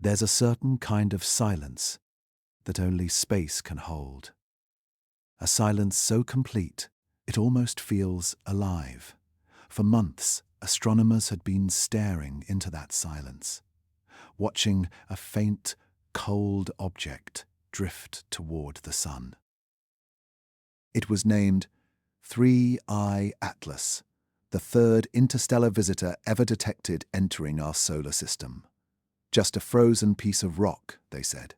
There's a certain kind of silence that only space can hold. A silence so complete, it almost feels alive. For months, astronomers had been staring into that silence, watching a faint, cold object drift toward the sun. It was named 3I Atlas, the third interstellar visitor ever detected entering our solar system. Just a frozen piece of rock, they said.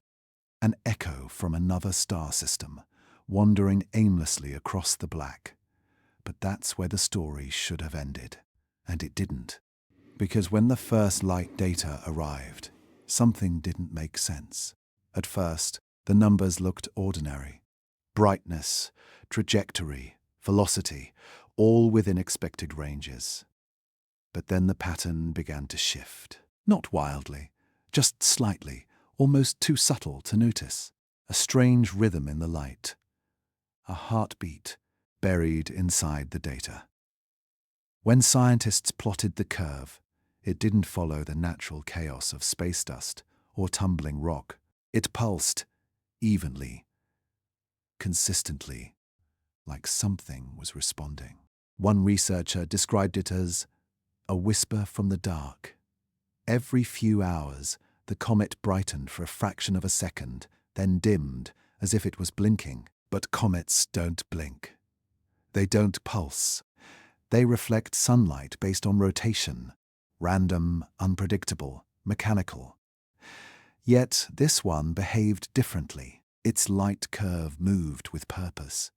An echo from another star system, wandering aimlessly across the black. But that's where the story should have ended. And it didn't. Because when the first light data arrived, something didn't make sense. At first, the numbers looked ordinary. Brightness, trajectory, velocity, all within expected ranges. But then the pattern began to shift. Not wildly, just slightly, almost too subtle to notice. A strange rhythm in the light. A heartbeat buried inside the data. When scientists plotted the curve, it didn't follow the natural chaos of space dust or tumbling rock. It pulsed evenly, consistently, like something was responding. One researcher described it as a whisper from the dark. Every few hours, the comet brightened for a fraction of a second, then dimmed as if it was blinking. But comets don't blink. They don't pulse. They reflect sunlight based on rotation, random, unpredictable, mechanical. Yet this one behaved differently. Its light curve moved with purpose.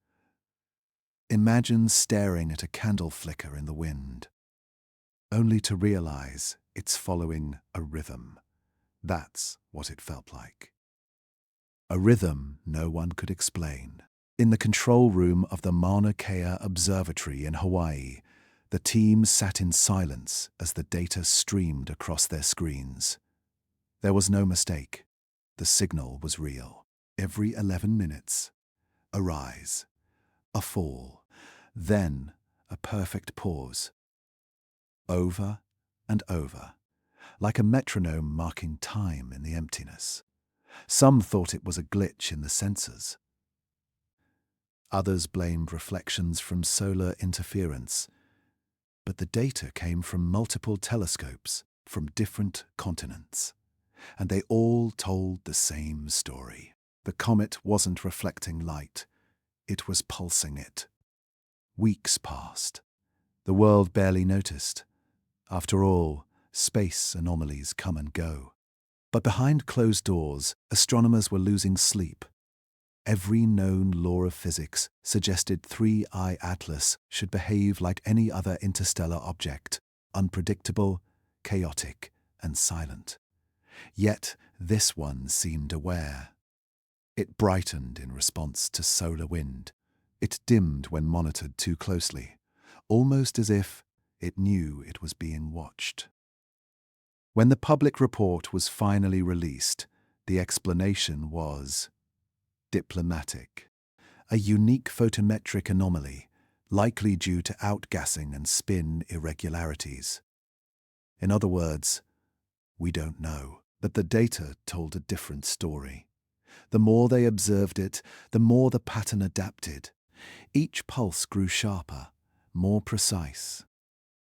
Imagine staring at a candle flicker in the wind, only to realize it's following a rhythm. That's what it felt like. A rhythm no one could explain. In the control room of the Mauna Kea Observatory in Hawaii, the team sat in silence as the data streamed across their screens. There was no mistake. The signal was real. Every 11 minutes, a rise, a fall, then a perfect pause. Over and over, like a metronome marking time in the emptiness. Some thought it was a glitch in the sensors. Others blamed reflections from solar interference. But the data came from multiple telescopes from different continents. And they all told the same story. The comet wasn't reflecting light. It was pulsing it. Weeks passed. The world barely noticed. After all, space anomalies come and go. But behind closed doors, astronomers were losing sleep. Every known law of physics suggested 3I Atlas should behave like any other interstellar object, unpredictable, chaotic, and silent. Yet this one seemed aware. It brightened in response to solar wind. It dimmed when monitored too closely, almost as if it knew it was being watched. When the public report was finally released, the explanation was diplomatic. A unique photometric anomaly, likely due to outgassing and spin irregularities. In other words, we don't know. But the data told a different story. The more they observed it, the more the pattern adapted. Each pulse grew sharper, more precise,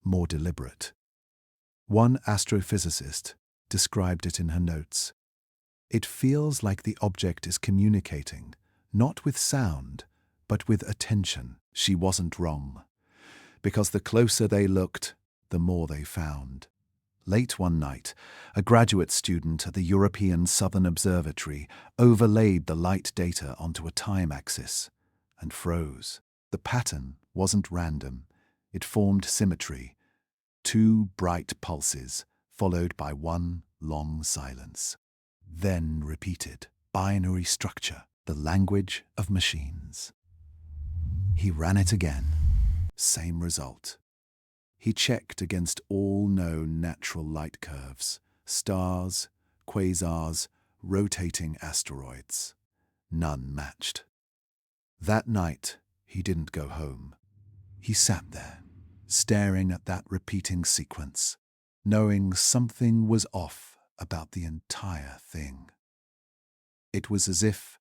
more deliberate. One astrophysicist described it in her notes. It feels like the object is communicating, not with sound, but with attention. She wasn't wrong. Because the closer they looked, the more they found. Late one night, a graduate student at the European Southern Observatory overlaid the light data onto a time axis and froze. The pattern wasn't random. It formed symmetry. 2 bright pulses, followed by one long silence. Then repeated. Binary structure, the language of machines. He ran it again. Same result. He checked against all known natural light curves, stars, quasars, rotating asteroids. None matched. That night, he didn't go home. He sat there, staring at that repeating sequence, knowing something was off about the entire thing. It was as if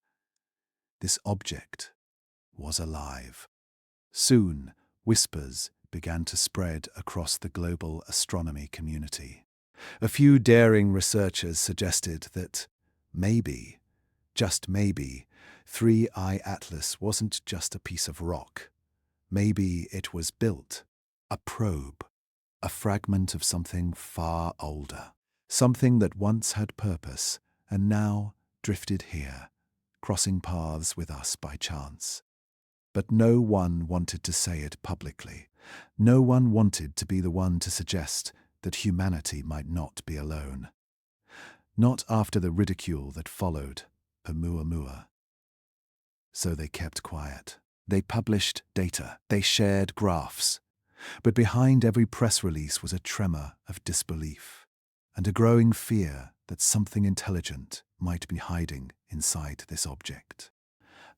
this object was alive. Soon, whispers began to spread across the global astronomy community. A few daring researchers suggested that maybe, just maybe, 3I Atlas wasn't just a piece of rock. Maybe it was built, a probe, a fragment of something far older, something that once had purpose and now drifted here, crossing paths with us by chance. But no one wanted to say it publicly. No one wanted to be the one to suggest that humanity might not be alone. Not after the ridicule that followed Oumuamua. So they kept quiet. They published data. They shared graphs. But behind every press release was a tremor of disbelief and a growing fear that something intelligent might be hiding inside this object.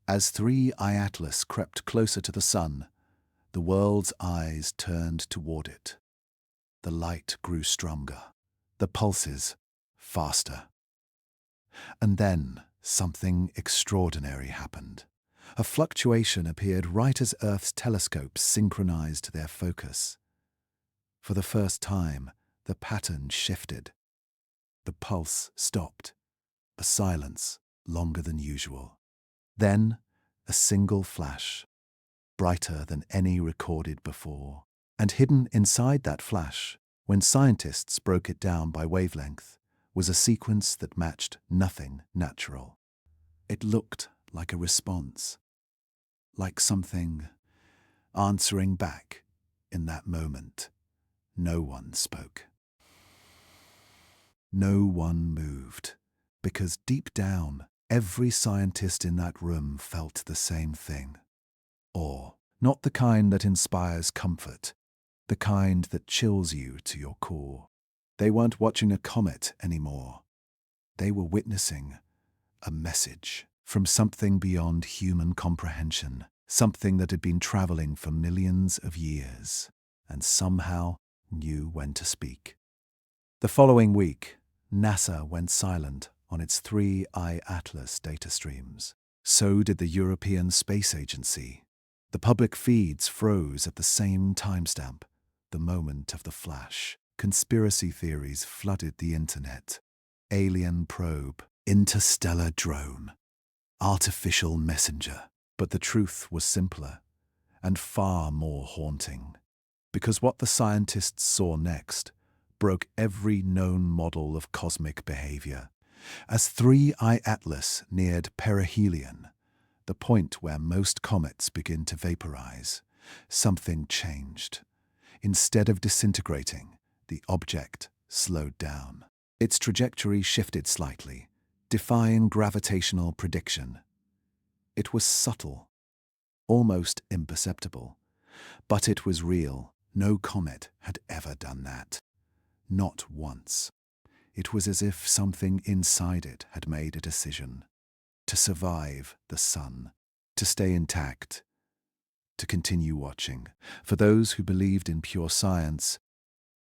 As 3I Atlas crept closer to the sun, the world's eyes turned toward it. The light grew stronger, the pulses faster. And then something extraordinary happened. A fluctuation appeared right as Earth's telescopes synchronized their focus. For the first time, the pattern shifted. The pulse stopped, a silence longer than usual. Then, a single flash, brighter than any recorded before. And hidden inside that flash, when scientists broke it down by wavelength, was a sequence that matched nothing natural. It looked like a response, like something answering back in that moment. No one spoke. No one moved, because deep down, every scientist in that room felt the same thing. Awe, not the kind that inspires comfort, the kind that chills you to your core. They weren't watching a comet anymore. They were witnessing a message from something beyond human comprehension, something that had been traveling for millions of years and somehow knew when to speak. The following week, NASA went silent on its 3I Atlas data streams. So did the European Space Agency. The public feeds froze at the same timestamp, the moment of the flash. Conspiracy theories flooded the internet. Alien probe, interstellar drone, artificial messenger. But the truth was simpler and far more haunting, because what the scientists saw next broke every known model of cosmic behavior. As 3I Atlas neared perihelion, the point where most comets begin to vaporize, something changed. Instead of disintegrating, the object slowed down. Its trajectory shifted slightly, defying gravitational prediction. It was subtle, almost imperceptible, but it was real. No comet had ever done that. Not once. It was as if something inside it had made a decision to survive the sun, to stay intact, to continue watching. For those who believed in pure science,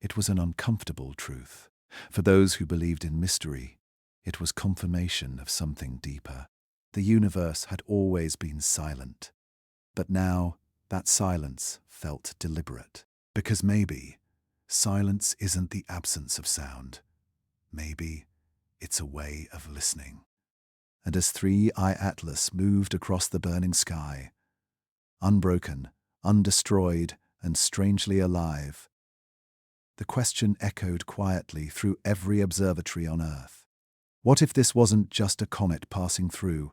it was an uncomfortable truth. For those who believed in mystery, it was confirmation of something deeper. The universe had always been silent, but now that silence felt deliberate. Because maybe silence isn't the absence of sound. Maybe it's a way of listening. And as 3I Atlas moved across the burning sky, unbroken, undestroyed, and strangely alive, the question echoed quietly through every observatory on Earth. What if this wasn't just a comet passing through?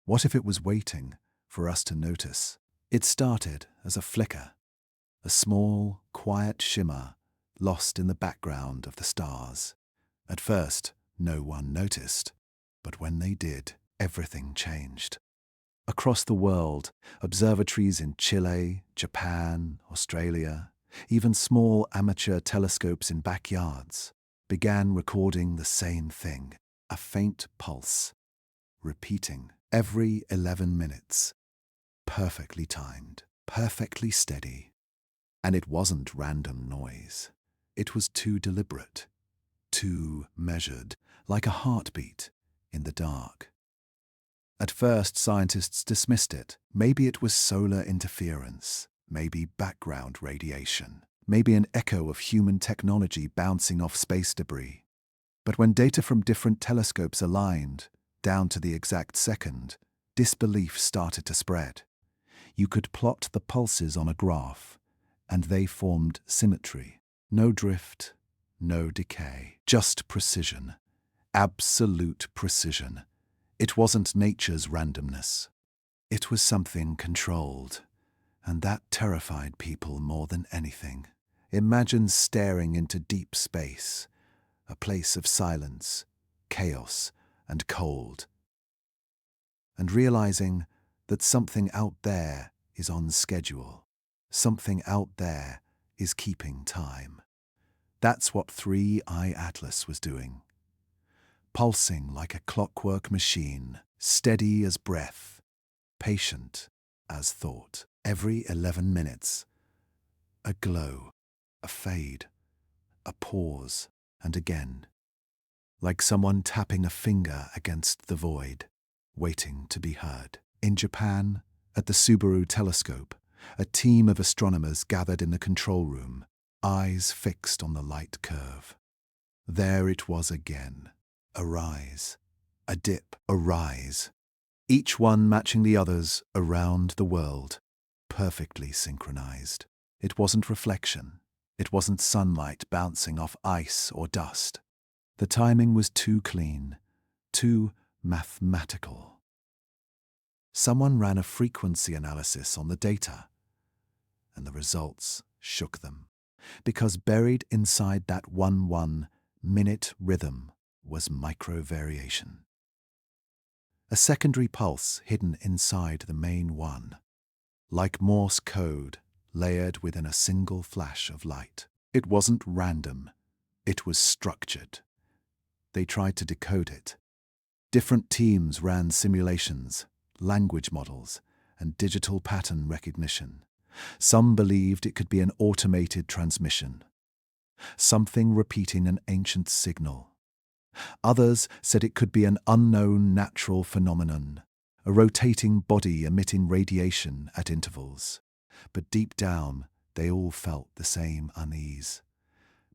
What if it was waiting for us to notice? It started as a flicker, a small, quiet shimmer lost in the background of the stars. At first, no one noticed, but when they did, everything changed. Across the world, observatories in Chile, Japan, Australia, even small amateur telescopes in backyards, began recording the same thing, a faint pulse, repeating every 11 minutes, perfectly timed, perfectly steady. And it wasn't random noise. It was too deliberate, too measured, like a heartbeat in the dark. At first, scientists dismissed it. Maybe it was solar interference, maybe background radiation, maybe an echo of human technology bouncing off space debris. But when data from different telescopes aligned, down to the exact second, disbelief started to spread. You could plot the pulses on a graph, and they formed symmetry. No drift, no decay, just precision. Absolute precision. It wasn't nature's randomness. It was something controlled, and that terrified people more than anything. Imagine staring into deep space, a place of silence, chaos, and cold, and realizing that something out there is on schedule. Something out there is keeping time. That's what 3I Atlas was doing. Pulsing like a clockwork machine, steady as breath, patient as thought. Every 11 minutes, a glow, a fade, a pause, and again, like someone tapping a finger against the void, waiting to be heard. In Japan, at the Subaru telescope, a team of astronomers gathered in the control room, eyes fixed on the light curve. There it was again. A rise, a dip, a rise, each one matching the others around the world, perfectly synchronized. It wasn't reflection. It wasn't sunlight bouncing off ice or dust. The timing was too clean, too mathematical. Someone ran a frequency analysis on the data, and the results shook them, because buried inside that 1-1-minute rhythm was micro-variation. A secondary pulse hidden inside the main one, like Morse code layered within a single flash of light. It wasn't random, it was structured. They tried to decode it. Different teams ran simulations, language models, and digital pattern recognition. Some believed it could be an automated transmission, something repeating an ancient signal. Others said it could be an unknown natural phenomenon, a rotating body emitting radiation at intervals. But deep down, they all felt the same unease,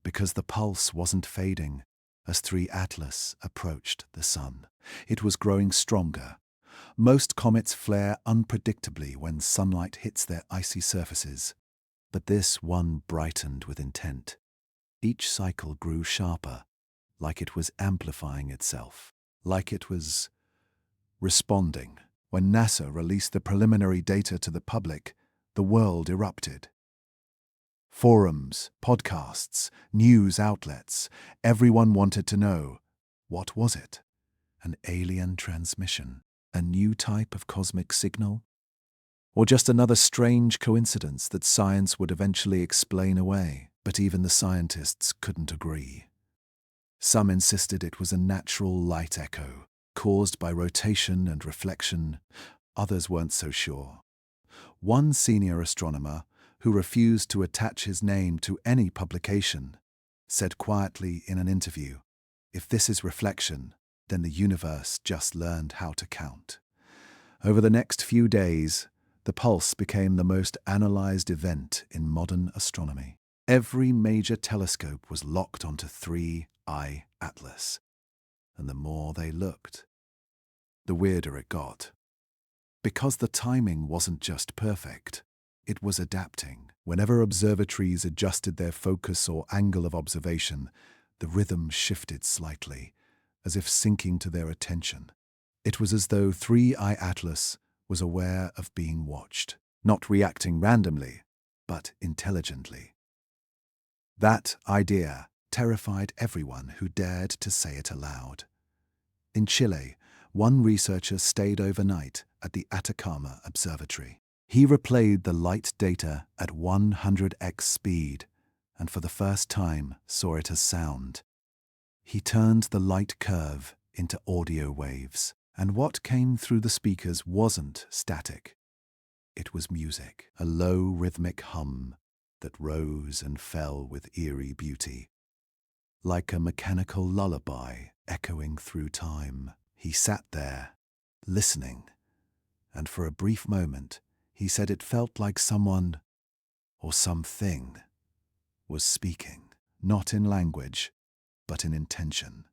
because the pulse wasn't fading as 3 Atlas approached the sun. It was growing stronger. Most comets flare unpredictably when sunlight hits their icy surfaces, but this one brightened with intent. Each cycle grew sharper, like it was amplifying itself, like it was responding. When NASA released the preliminary data to the public, the world erupted. Forums, podcasts, news outlets, everyone wanted to know, what was it? An alien transmission? A new type of cosmic signal? Or just another strange coincidence that science would eventually explain away? But even the scientists couldn't agree. Some insisted it was a natural light echo, caused by rotation and reflection. Others weren't so sure. One senior astronomer, who refused to attach his name to any publication, said quietly in an interview, "If this is reflection, then the universe just learned how to count." Over the next few days, the pulse became the most analyzed event in modern astronomy. Every major telescope was locked onto 3I Atlas, and the more they looked, the weirder it got. Because the timing wasn't just perfect, it was adapting. Whenever observatories adjusted their focus or angle of observation, the rhythm shifted slightly, as if syncing to their attention. It was as though 3I Atlas was aware of being watched, not reacting randomly, but intelligently. That idea terrified everyone who dared to say it aloud. In Chile, one researcher stayed overnight at the Atacama Observatory. He replayed the light data at 100x speed, and for the first time saw it as sound. He turned the light curve into audio waves, and what came through the speakers wasn't static. It was music, a low rhythmic hum that rose and fell with eerie beauty. like a mechanical lullaby echoing through time. He sat there, listening, and for a brief moment he said it felt like someone or something was speaking, not in language, but in intention.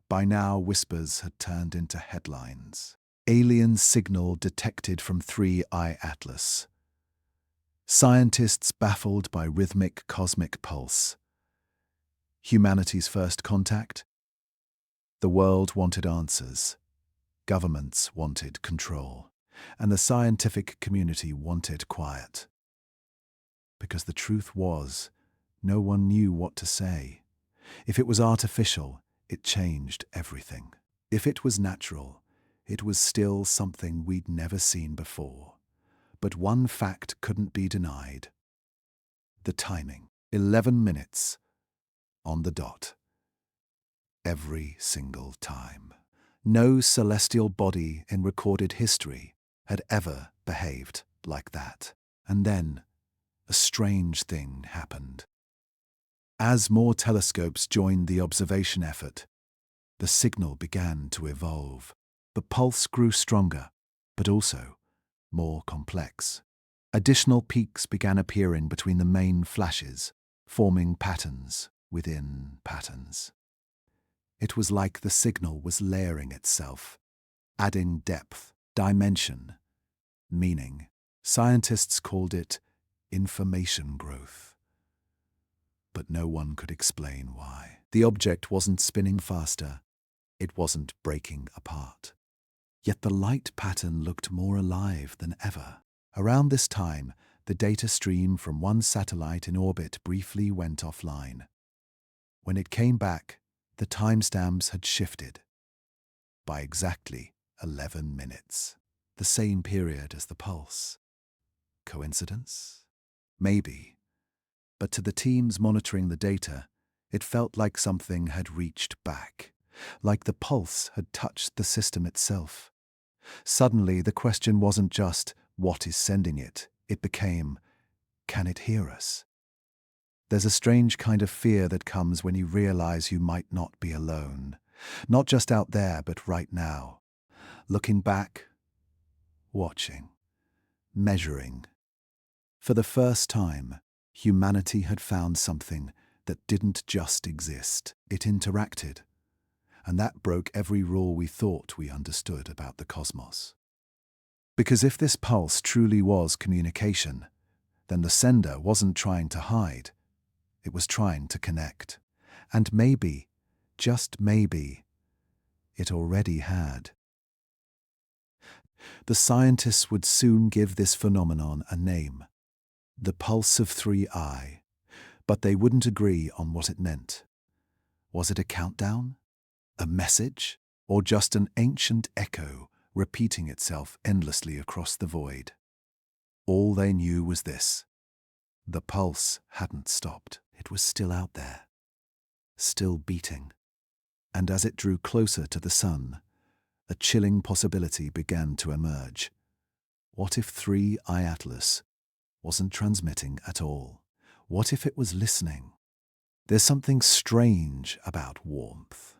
By now, whispers had turned into headlines. Alien signal detected from 3I Atlas. Scientists baffled by rhythmic cosmic pulse. Humanity's first contact? The world wanted answers. Governments wanted control. And the scientific community wanted quiet. Because the truth was, no one knew what to say. If it was artificial, it changed everything. If it was natural, it was still something we'd never seen before. But one fact couldn't be denied. The timing. 11 minutes. On the dot. Every single time. No celestial body in recorded history had ever behaved like that. And then, a strange thing happened. As more telescopes joined the observation effort, the signal began to evolve. The pulse grew stronger, but also more complex. Additional peaks began appearing between the main flashes, forming patterns within patterns. It was like the signal was layering itself, adding depth, dimension, meaning. Scientists called it information growth. But no one could explain why. The object wasn't spinning faster. It wasn't breaking apart. Yet the light pattern looked more alive than ever. Around this time, the data stream from one satellite in orbit briefly went offline. When it came back, the timestamps had shifted by exactly 11 minutes, the same period as the pulse. Coincidence? Maybe. But to the teams monitoring the data, it felt like something had reached back, like the pulse had touched the system itself. Suddenly, the question wasn't just, what is sending it? It became, can it hear us? There's a strange kind of fear that comes when you realize you might not be alone. Not just out there, but right now. Looking back, watching, measuring. For the first time, humanity had found something that didn't just exist. It interacted. And that broke every rule we thought we understood about the cosmos. Because if this pulse truly was communication, then the sender wasn't trying to hide. It was trying to connect. And maybe, just maybe, it already had. The scientists would soon give this phenomenon a name, the pulse of 3I, but they wouldn't agree on what it meant. Was it a countdown? A message? Or just an ancient echo repeating itself endlessly across the void? All they knew was this. The pulse hadn't stopped. It was still out there, still beating. And as it drew closer to the sun, a chilling possibility began to emerge. What if 3I Atlas wasn't transmitting at all? What if it was listening? There's something strange about warmth.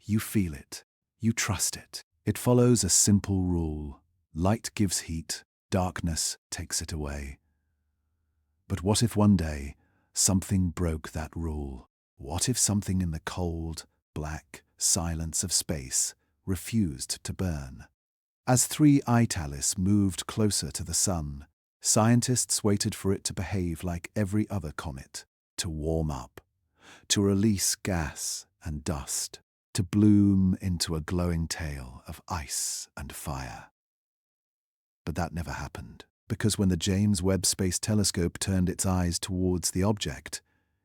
You feel it. You trust it. It follows a simple rule. Light gives heat. Darkness takes it away. But what if one day something broke that rule? What if something in the cold, black silence of space refused to burn? As 3I Atlas moved closer to the sun, scientists waited for it to behave like every other comet, to warm up, to release gas and dust, to bloom into a glowing tail of ice and fire. But that never happened, because when the James Webb Space Telescope turned its eyes towards the object,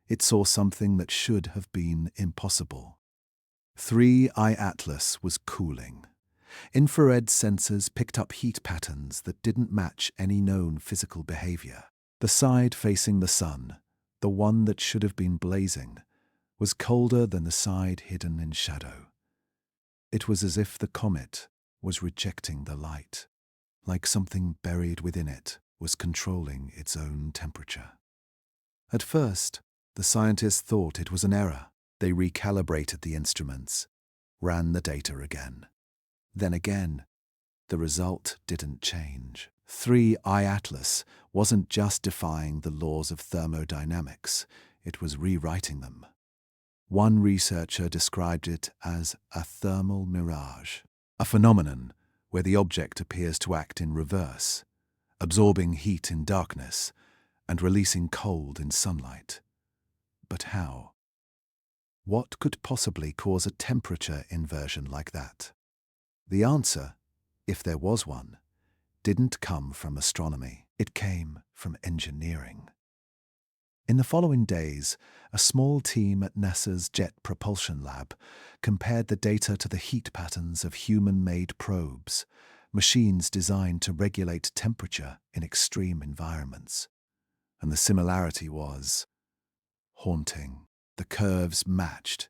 it saw something that should have been impossible. 3I Atlas was cooling. Infrared sensors picked up heat patterns that didn't match any known physical behavior. The side facing the sun, the one that should have been blazing, was colder than the side hidden in shadow. It was as if the comet was rejecting the light, like something buried within it was controlling its own temperature. At first, the scientists thought it was an error, They recalibrated the instruments, ran the data again. Then again, the result didn't change. 3I Atlas wasn't just defying the laws of thermodynamics, it was rewriting them. One researcher described it as a thermal mirage, a phenomenon where the object appears to act in reverse, absorbing heat in darkness and releasing cold in sunlight. But how? What could possibly cause a temperature inversion like that? The answer, if there was one, didn't come from astronomy. It came from engineering. In the following days, a small team at NASA's Jet Propulsion Lab compared the data to the heat patterns of human-made probes, machines designed to regulate temperature in extreme environments. And the similarity was haunting. The curves matched.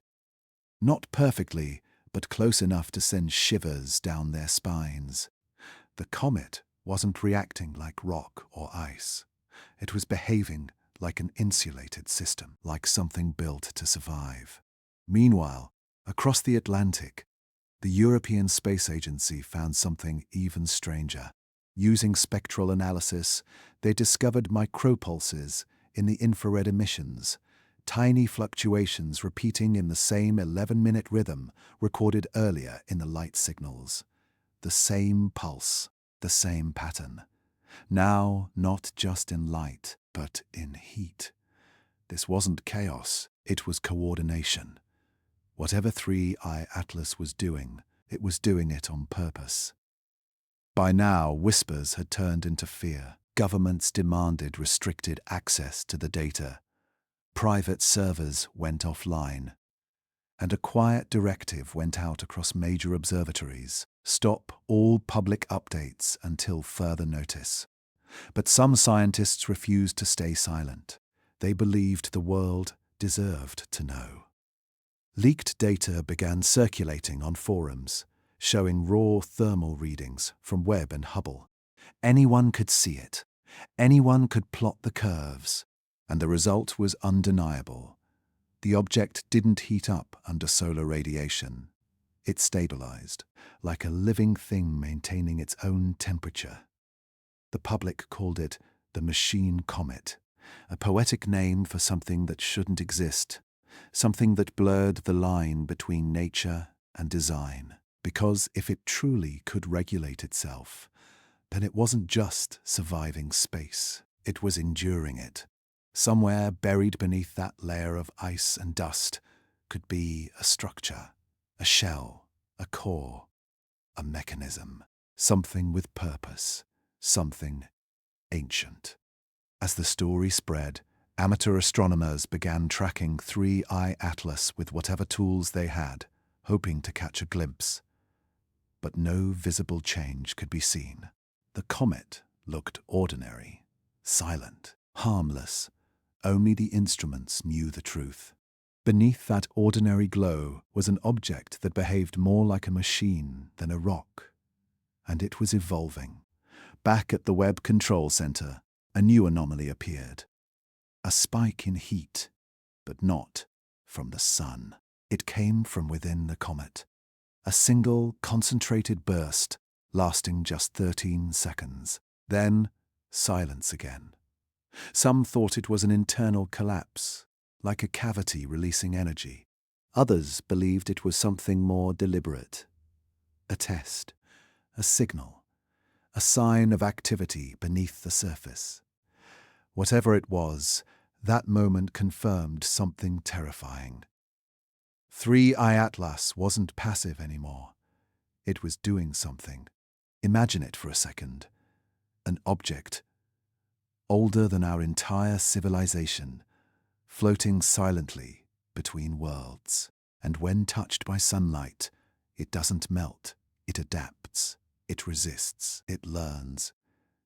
Not perfectly, but close enough to send shivers down their spines. The comet wasn't reacting like rock or ice. It was behaving like an insulated system, like something built to survive. Meanwhile, across the Atlantic, the European Space Agency found something even stranger. Using spectral analysis, they discovered micropulses in the infrared emissions, tiny fluctuations repeating in the same 11-minute rhythm recorded earlier in the light signals. The same pulse, the same pattern. Now, not just in light, but in heat. This wasn't chaos, it was coordination. Whatever 3I Atlas was doing, it was doing it on purpose. By now, whispers had turned into fear. Governments demanded restricted access to the data. Private servers went offline. And a quiet directive went out across major observatories. Stop all public updates until further notice. But some scientists refused to stay silent. They believed the world deserved to know. Leaked data began circulating on forums, showing raw thermal readings from Webb and Hubble. Anyone could see it. Anyone could plot the curves. And the result was undeniable. The object didn't heat up under solar radiation. It stabilized, like a living thing maintaining its own temperature. The public called it the machine comet, a poetic name for something that shouldn't exist, something that blurred the line between nature and design. Because if it truly could regulate itself, then it wasn't just surviving space, it was enduring it. Somewhere buried beneath that layer of ice and dust could be a structure, a shell, a core, a mechanism, something with purpose, something ancient. As the story spread, amateur astronomers began tracking 3I Atlas with whatever tools they had, hoping to catch a glimpse. But no visible change could be seen. The comet looked ordinary, silent, harmless. Only the instruments knew the truth. Beneath that ordinary glow was an object that behaved more like a machine than a rock. And it was evolving. Back at the Webb Control Center, a new anomaly appeared. A spike in heat, but not from the sun. It came from within the comet. A single, concentrated burst, lasting just 13 seconds. Then, silence again. Some thought it was an internal collapse, like a cavity releasing energy. Others believed it was something more deliberate. A test, a signal, a sign of activity beneath the surface. Whatever it was, that moment confirmed something terrifying. 3I Atlas wasn't passive anymore. It was doing something. Imagine it for a second. An object, older than our entire civilization, floating silently between worlds. And when touched by sunlight, it doesn't melt, it adapts, it resists, it learns.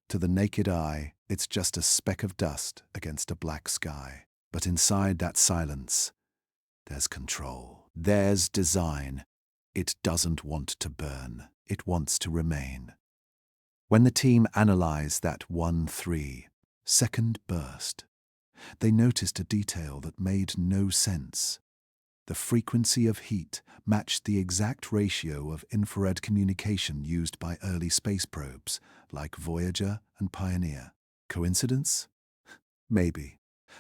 To the naked eye, it's just a speck of dust against a black sky. But inside that silence, there's control. There's design. It doesn't want to burn. It wants to remain. When the team analyzed that 1-3-second burst, they noticed a detail that made no sense. The frequency of heat matched the exact ratio of infrared communication used by early space probes like Voyager and Pioneer. Coincidence? Maybe.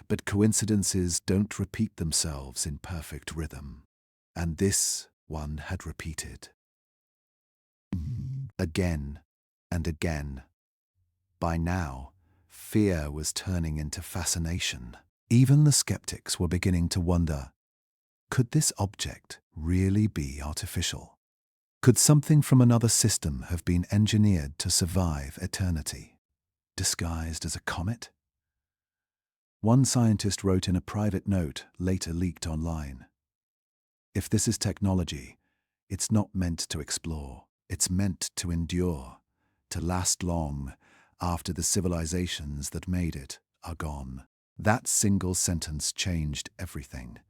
But coincidences don't repeat themselves in perfect rhythm. And this one had repeated. Again and again. By now, fear was turning into fascination. Even the skeptics were beginning to wonder, could this object really be artificial? Could something from another system have been engineered to survive eternity, disguised as a comet? One scientist wrote in a private note later leaked online, "If this is technology, it's not meant to explore. It's meant to endure, to last long after the civilizations that made it are gone." That single sentence changed everything.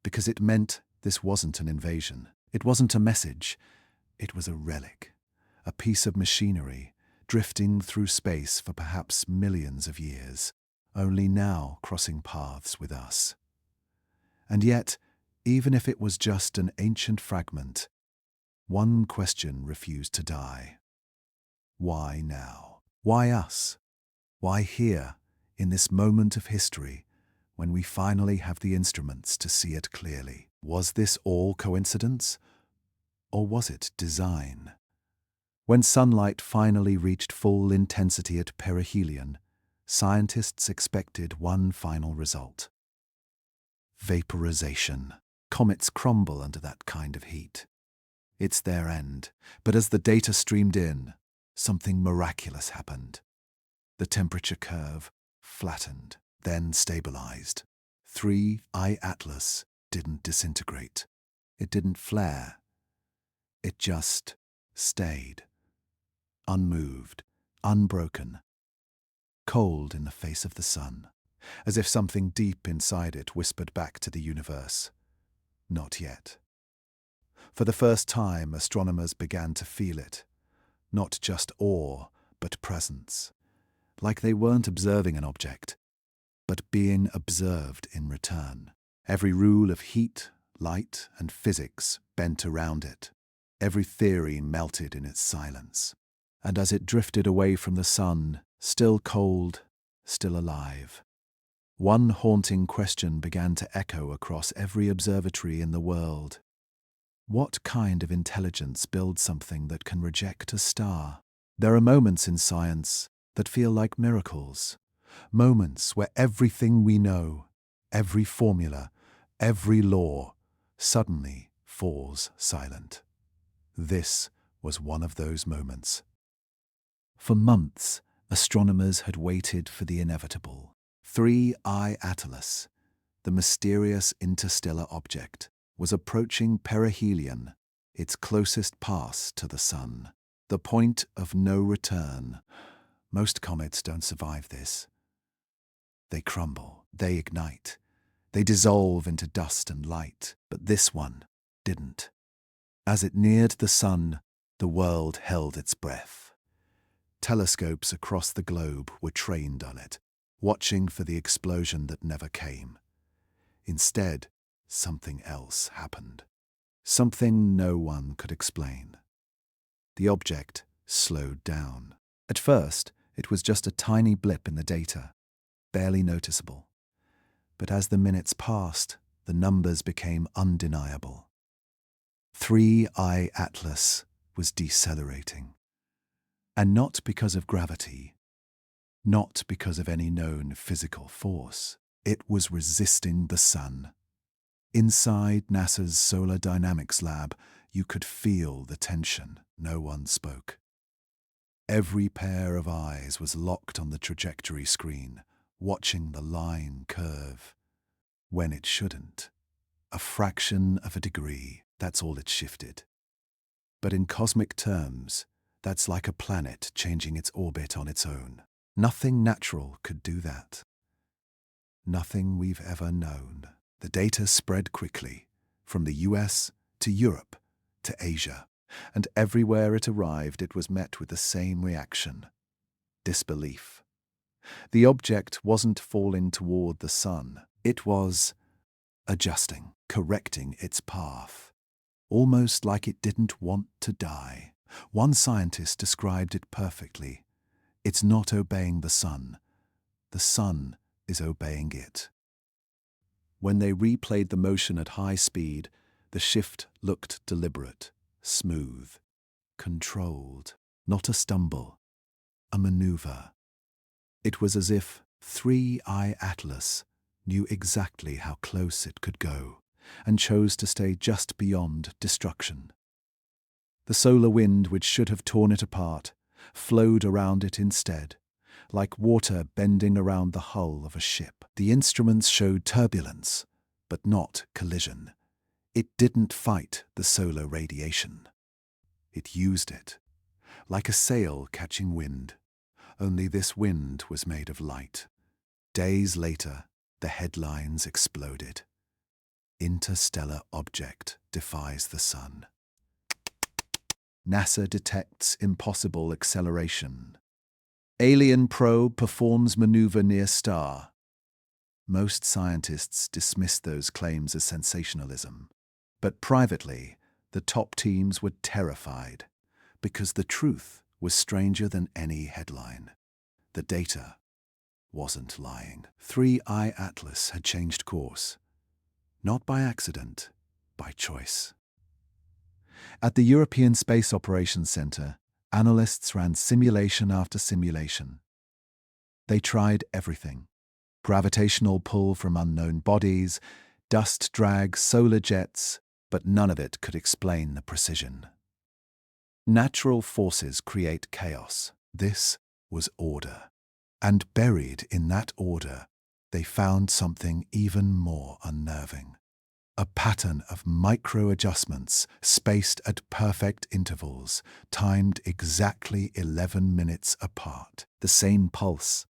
Because it meant this wasn't an invasion. It wasn't a message. It was a relic, a piece of machinery drifting through space for perhaps millions of years, only now crossing paths with us. And yet, even if it was just an ancient fragment, one question refused to die. Why now? Why us? Why here, in this moment of history, when we finally have the instruments to see it clearly? Was this all coincidence? Or was it design? When sunlight finally reached full intensity at perihelion, scientists expected one final result. Vaporization. Comets crumble under that kind of heat. It's their end. But as the data streamed in, something miraculous happened. The temperature curve flattened, then stabilized. 3I Atlas didn't disintegrate. It didn't flare. It just stayed. Unmoved, unbroken, cold in the face of the sun, as if something deep inside it whispered back to the universe, "Not yet." For the first time, astronomers began to feel it, not just awe, but presence, like they weren't observing an object, but being observed in return. Every rule of heat, light, and physics bent around it. Every theory melted in its silence. And as it drifted away from the sun, still cold, still alive, one haunting question began to echo across every observatory in the world. What kind of intelligence builds something that can reject a star? There are moments in science that feel like miracles, moments where everything we know, every formula, every law, suddenly falls silent. This was one of those moments. For months, astronomers had waited for the inevitable. 3I Atlas, the mysterious interstellar object, was approaching perihelion, its closest pass to the sun. The point of no return. Most comets don't survive this. They crumble, they ignite, they dissolve into dust and light, but this one didn't. As it neared the sun, the world held its breath. Telescopes across the globe were trained on it, watching for the explosion that never came. Instead, something else happened. Something no one could explain. The object slowed down. At first, it was just a tiny blip in the data, barely noticeable. But as the minutes passed, the numbers became undeniable. 3I Atlas was decelerating. And not because of gravity, not because of any known physical force. It was resisting the sun. Inside NASA's Solar Dynamics lab, you could feel the tension. No one spoke. Every pair of eyes was locked on the trajectory screen, watching the line curve. When it shouldn't. A fraction of a degree, that's all it shifted. But in cosmic terms, that's like a planet changing its orbit on its own. Nothing natural could do that. Nothing we've ever known. The data spread quickly, from the US to Europe to Asia, and everywhere it arrived it was met with the same reaction: disbelief. The object wasn't falling toward the sun. It was adjusting, correcting its path, almost like it didn't want to die. One scientist described it perfectly. It's not obeying the sun is obeying it. When they replayed the motion at high speed, the shift looked deliberate, smooth, controlled, not a stumble, a maneuver. It was as if 3i Atlas knew exactly how close it could go and chose to stay just beyond destruction. The solar wind, which should have torn it apart, flowed around it instead, like water bending around the hull of a ship. The instruments showed turbulence, but not collision. It didn't fight the solar radiation. It used it, like a sail catching wind, only this wind was made of light. Days later, the headlines exploded. Interstellar object defies the sun. NASA detects impossible acceleration. Alien probe performs maneuver near star. Most scientists dismiss those claims as sensationalism, but privately, the top teams were terrified because the truth was stranger than any headline. The data wasn't lying. 3i Atlas had changed course, not by accident, by choice. At the European Space Operations Centre, analysts ran simulation after simulation. They tried everything: gravitational pull from unknown bodies, dust drag, solar jets, but none of it could explain the precision. Natural forces create chaos. This was order. And buried in that order, they found something even more unnerving. A pattern of micro-adjustments spaced at perfect intervals, timed exactly 11 minutes apart. The same pulse,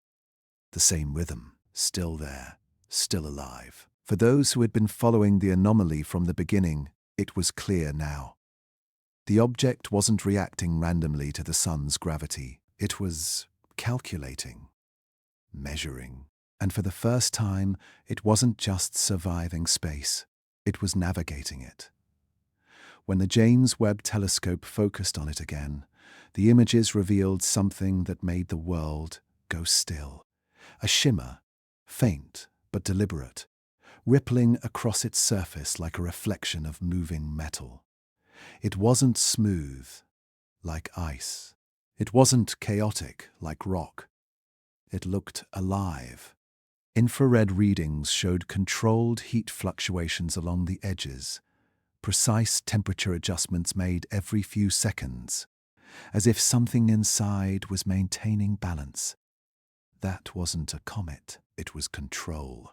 the same rhythm, still there, still alive. For those who had been following the anomaly from the beginning, it was clear now. The object wasn't reacting randomly to the sun's gravity. It was calculating, measuring. And for the first time, it wasn't just surviving space. It was navigating it. When the James Webb Telescope focused on it again, the images revealed something that made the world go still. A shimmer, faint but deliberate, rippling across its surface like a reflection of moving metal. It wasn't smooth, like ice. It wasn't chaotic, like rock. It looked alive. Infrared readings showed controlled heat fluctuations along the edges, precise temperature adjustments made every few seconds, as if something inside was maintaining balance. That wasn't a comet, it was control.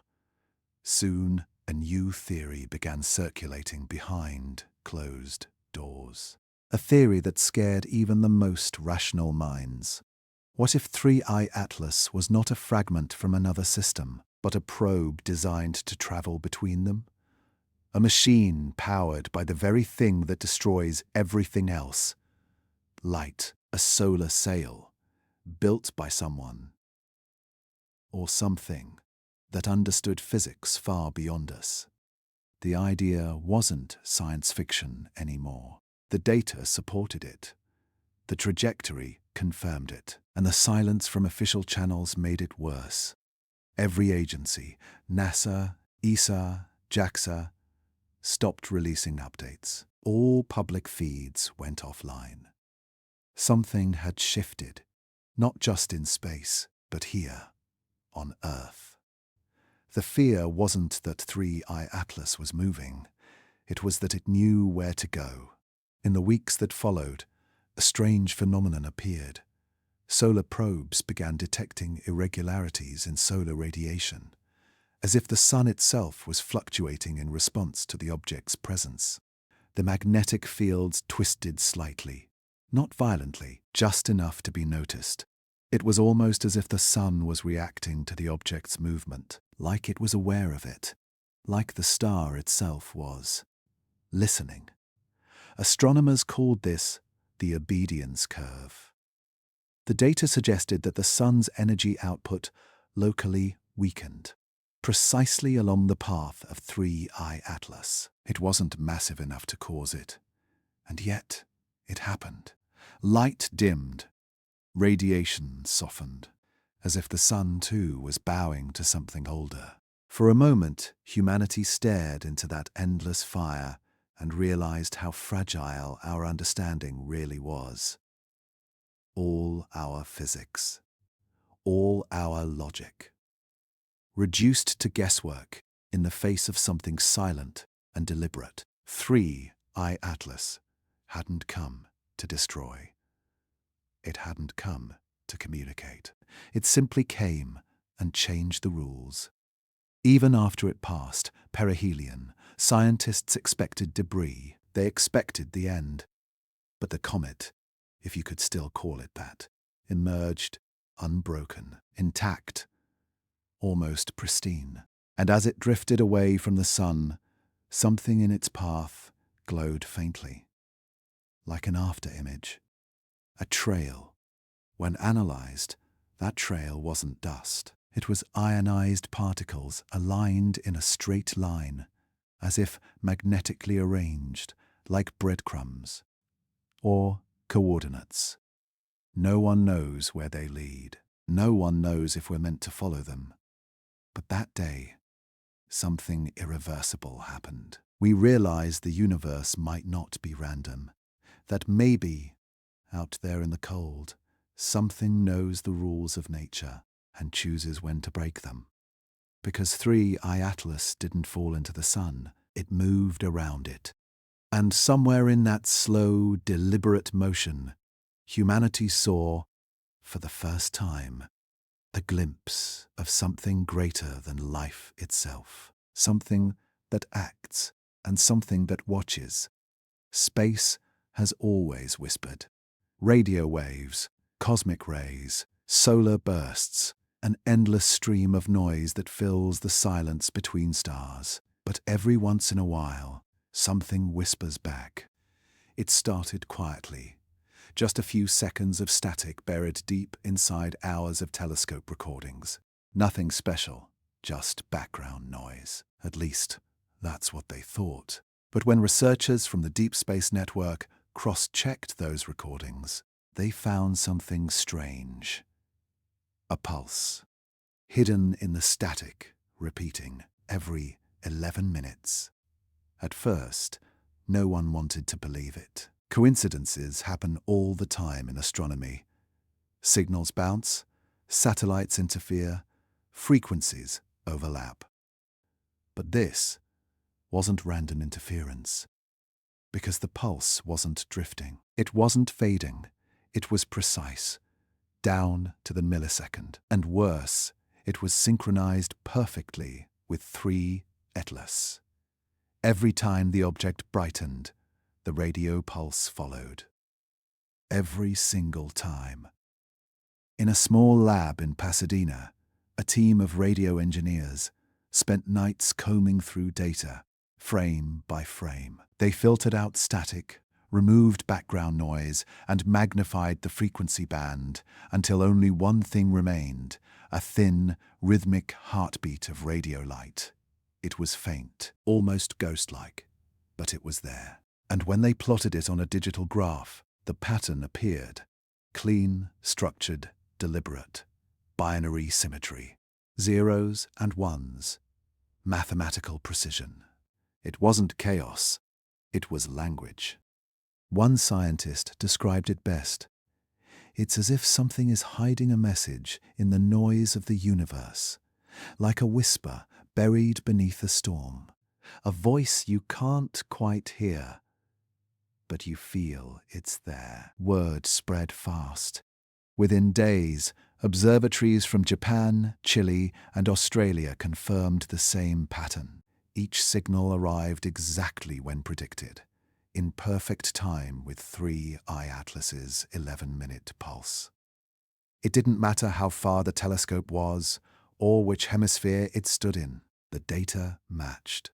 Soon, a new theory began circulating behind closed doors. A theory that scared even the most rational minds. What if 3i Atlas was not a fragment from another system, but a probe designed to travel between them? A machine powered by the very thing that destroys everything else. Light, a solar sail, built by someone or something that understood physics far beyond us. The idea wasn't science fiction anymore. The data supported it. The trajectory confirmed it, and the silence from official channels made it worse. Every agency, NASA, ESA, JAXA, stopped releasing updates. All public feeds went offline. Something had shifted, not just in space, but here, on Earth. The fear wasn't that 3i Atlas was moving. It was that it knew where to go. In the weeks that followed, a strange phenomenon appeared. Solar probes began detecting irregularities in solar radiation, as if the sun itself was fluctuating in response to the object's presence. The magnetic fields twisted slightly, not violently, just enough to be noticed. It was almost as if the sun was reacting to the object's movement, like it was aware of it, like the star itself was. Listening. Astronomers called this the obedience curve. The data suggested that the sun's energy output locally weakened, precisely along the path of 3I Atlas. It wasn't massive enough to cause it, and yet it happened. Light dimmed, radiation softened, as if the sun too was bowing to something older. For a moment, humanity stared into that endless fire and realized how fragile our understanding really was. All our physics, all our logic, reduced to guesswork in the face of something silent and deliberate. 3I Atlas hadn't come to destroy. It hadn't come to communicate. It simply came and changed the rules. Even after it passed perihelion, scientists expected debris. They expected the end. But the comet, if you could still call it that, emerged unbroken, intact, almost pristine. And as it drifted away from the sun, something in its path glowed faintly, like an after-image, a trail. When analyzed, that trail wasn't dust. It was ionized particles aligned in a straight line, as if magnetically arranged, like breadcrumbs or coordinates. No one knows where they lead. No one knows if we're meant to follow them. But that day, something irreversible happened. We realized the universe might not be random, that maybe, out there in the cold, something knows the rules of nature and chooses when to break them. Because 3I Atlas didn't fall into the sun, it moved around it. And somewhere in that slow, deliberate motion, humanity saw, for the first time, a glimpse of something greater than life itself. Something that acts and something that watches. Space has always whispered. Radio waves, cosmic rays, solar bursts, an endless stream of noise that fills the silence between stars. But every once in a while, something whispers back. It started quietly, just a few seconds of static buried deep inside hours of telescope recordings. Nothing special, just background noise. At least, that's what they thought. But when researchers from the Deep Space Network cross-checked those recordings, they found something strange. A pulse, hidden in the static, repeating every 11 minutes. At first, no one wanted to believe it. Coincidences happen all the time in astronomy. Signals bounce, satellites interfere, frequencies overlap. But this wasn't random interference, because the pulse wasn't drifting. It wasn't fading. It was precise, down to the millisecond. And worse, it was synchronized perfectly with 3 Atlas. Every time the object brightened, the radio pulse followed. Every single time. In a small lab in Pasadena, a team of radio engineers spent nights combing through data, frame by frame. They filtered out static, removed background noise, and magnified the frequency band until only one thing remained, a thin, rhythmic heartbeat of radio light. It was faint, almost ghost-like, but it was there. And when they plotted it on a digital graph, the pattern appeared. Clean, structured, deliberate. Binary symmetry. Zeros and ones. Mathematical precision. It wasn't chaos. It was language. One scientist described it best. It's as if something is hiding a message in the noise of the universe, like a whisper buried beneath a storm, a voice you can't quite hear, but you feel it's there. Word spread fast. Within days, observatories from Japan, Chile, and Australia confirmed the same pattern. Each signal arrived exactly when predicted, in perfect time with 3I Atlas's 11-minute pulse. It didn't matter how far the telescope was, or which hemisphere it stood in. The data matched.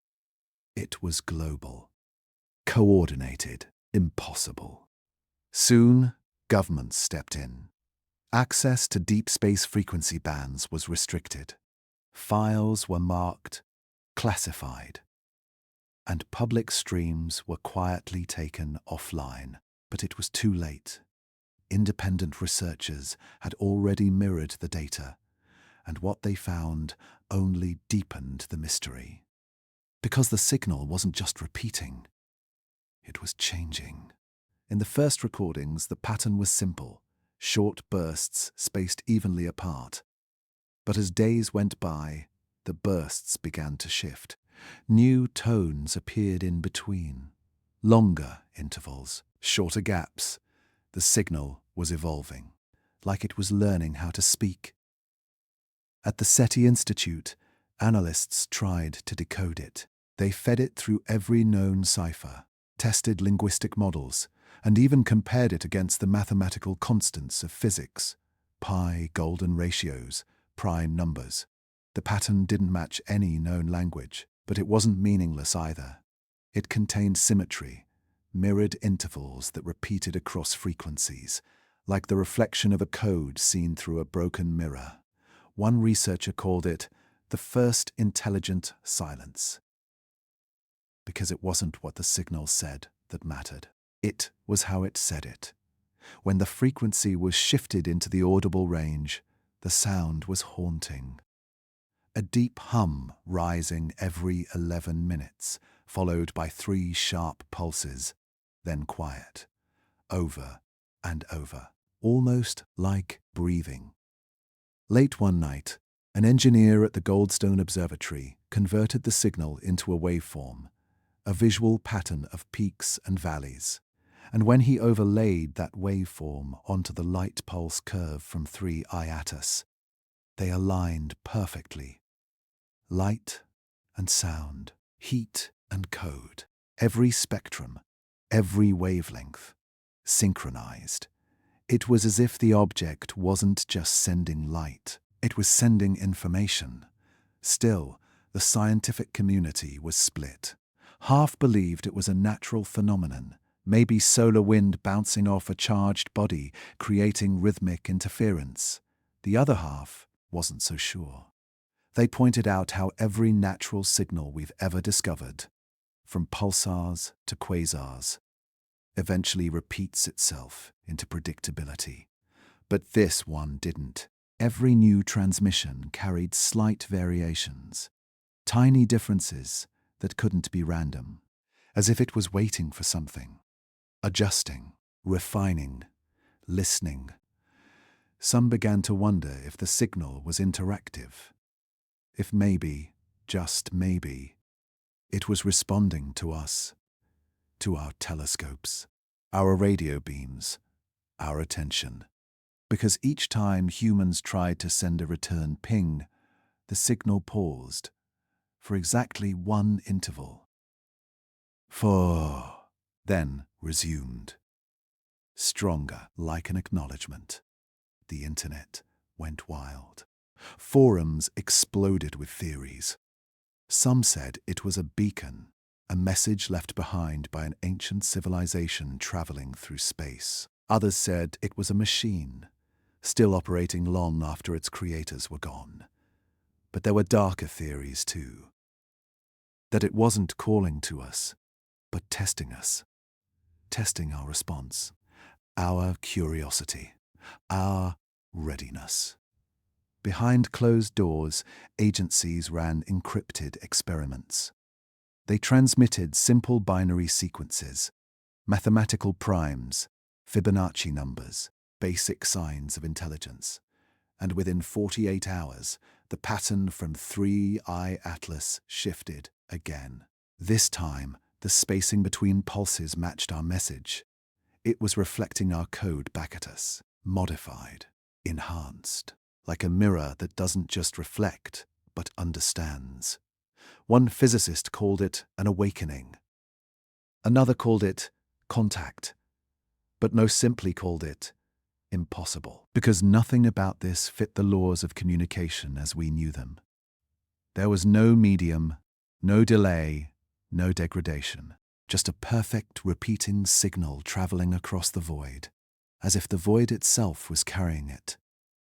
It was global. Coordinated. Impossible. Soon, governments stepped in. Access to deep space frequency bands was restricted. Files were marked classified, and public streams were quietly taken offline. But it was too late. Independent researchers had already mirrored the data, and what they found only deepened the mystery. Because the signal wasn't just repeating, it was changing. In the first recordings, the pattern was simple, short bursts spaced evenly apart. But as days went by, the bursts began to shift. New tones appeared in between. Longer intervals, shorter gaps. The signal was evolving, like it was learning how to speak. At the SETI Institute, analysts tried to decode it. They fed it through every known cipher, tested linguistic models, and even compared it against the mathematical constants of physics, pi, golden ratios, prime numbers. The pattern didn't match any known language, but it wasn't meaningless either. It contained symmetry, mirrored intervals that repeated across frequencies, like the reflection of a code seen through a broken mirror. One researcher called it the first intelligent silence, because it wasn't what the signal said that mattered. It was how it said it. When the frequency was shifted into the audible range, the sound was haunting. A deep hum rising every 11 minutes, followed by 3 sharp pulses, then quiet, over and over, almost like breathing. Late one night, an engineer at the Goldstone Observatory converted the signal into a waveform, a visual pattern of peaks and valleys. And when he overlaid that waveform onto the light pulse curve from 3 Iatus, they aligned perfectly. Light and sound, heat and code, every spectrum, every wavelength, synchronized. It was as if the object wasn't just sending light, it was sending information. Still, the scientific community was split. Half believed it was a natural phenomenon, maybe solar wind bouncing off a charged body, creating rhythmic interference. The other half wasn't so sure. They pointed out how every natural signal we've ever discovered, from pulsars to quasars, eventually repeats itself into predictability. But this one didn't. Every new transmission carried slight variations, tiny differences that couldn't be random, as if it was waiting for something, adjusting, refining, listening. Some began to wonder if the signal was interactive, if maybe, just maybe, it was responding to us, to our telescopes, our radio beams, our attention. Because each time humans tried to send a return ping, the signal paused for exactly one interval. Then resumed. Stronger, like an acknowledgement. The internet went wild. Forums exploded with theories. Some said it was a beacon, a message left behind by an ancient civilization traveling through space. Others said it was a machine, still operating long after its creators were gone. But there were darker theories too. That it wasn't calling to us, but testing us. Testing our response, our curiosity, our readiness. Behind closed doors, agencies ran encrypted experiments. They transmitted simple binary sequences, mathematical primes, Fibonacci numbers, basic signs of intelligence. And within 48 hours, the pattern from 3I Atlas shifted again. This time, the spacing between pulses matched our message. It was reflecting our code back at us, modified, enhanced, like a mirror that doesn't just reflect, but understands. One physicist called it an awakening. Another called it contact, but most simply called it impossible, because nothing about this fit the laws of communication as we knew them. There was no medium, no delay, no degradation, just a perfect repeating signal traveling across the void, as if the void itself was carrying it.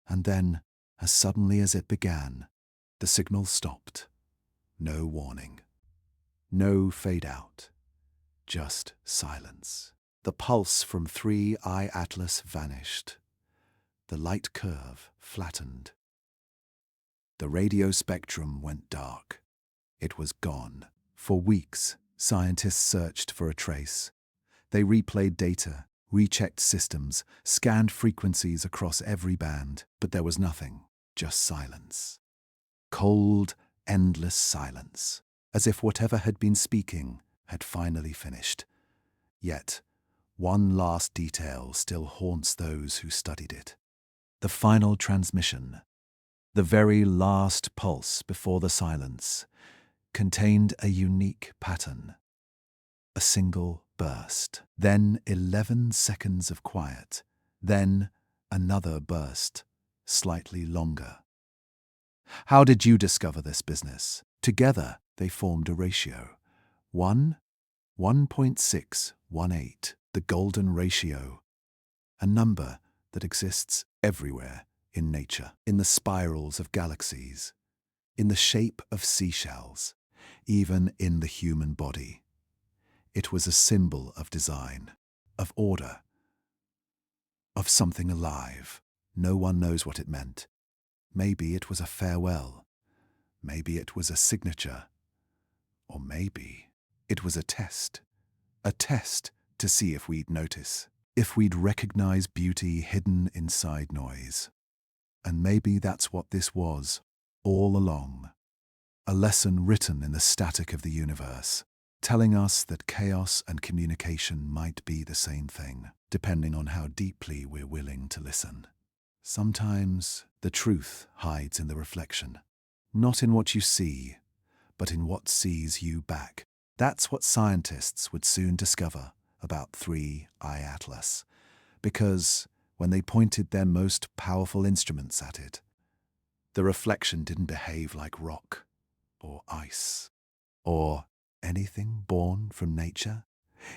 And then, as suddenly as it began, The signal stopped. No warning. No fade out. Just silence. The pulse from 3I Atlas vanished. The light curve flattened. The radio spectrum went dark. It was gone. For weeks, scientists searched for a trace. They replayed data, rechecked systems, scanned frequencies across every band, but there was nothing, just silence. Cold, endless silence, as if whatever had been speaking had finally finished. Yet, one last detail still haunts those who studied it. The final transmission, the very last pulse before the silence, contained a unique pattern. A single burst, then 11 seconds of quiet, then another burst, slightly longer. How did you discover this business? Together, they formed a ratio. 1.618, the golden ratio, a number that exists everywhere in nature, in the spirals of galaxies, in the shape of seashells, even in the human body. It was a symbol of design, of order, of something alive. No one knows what it meant. Maybe it was a farewell. Maybe it was a signature. Or maybe it was a test to see if we'd notice, if we'd recognize beauty hidden inside noise. And maybe that's what this was, all along. A lesson written in the static of the universe, telling us that chaos and communication might be the same thing, depending on how deeply we're willing to listen. Sometimes the truth hides in the reflection, not in what you see, but in what sees you back. That's what scientists would soon discover about 3I Atlas, because when they pointed their most powerful instruments at it, the reflection didn't behave like rock or ice or anything born from nature.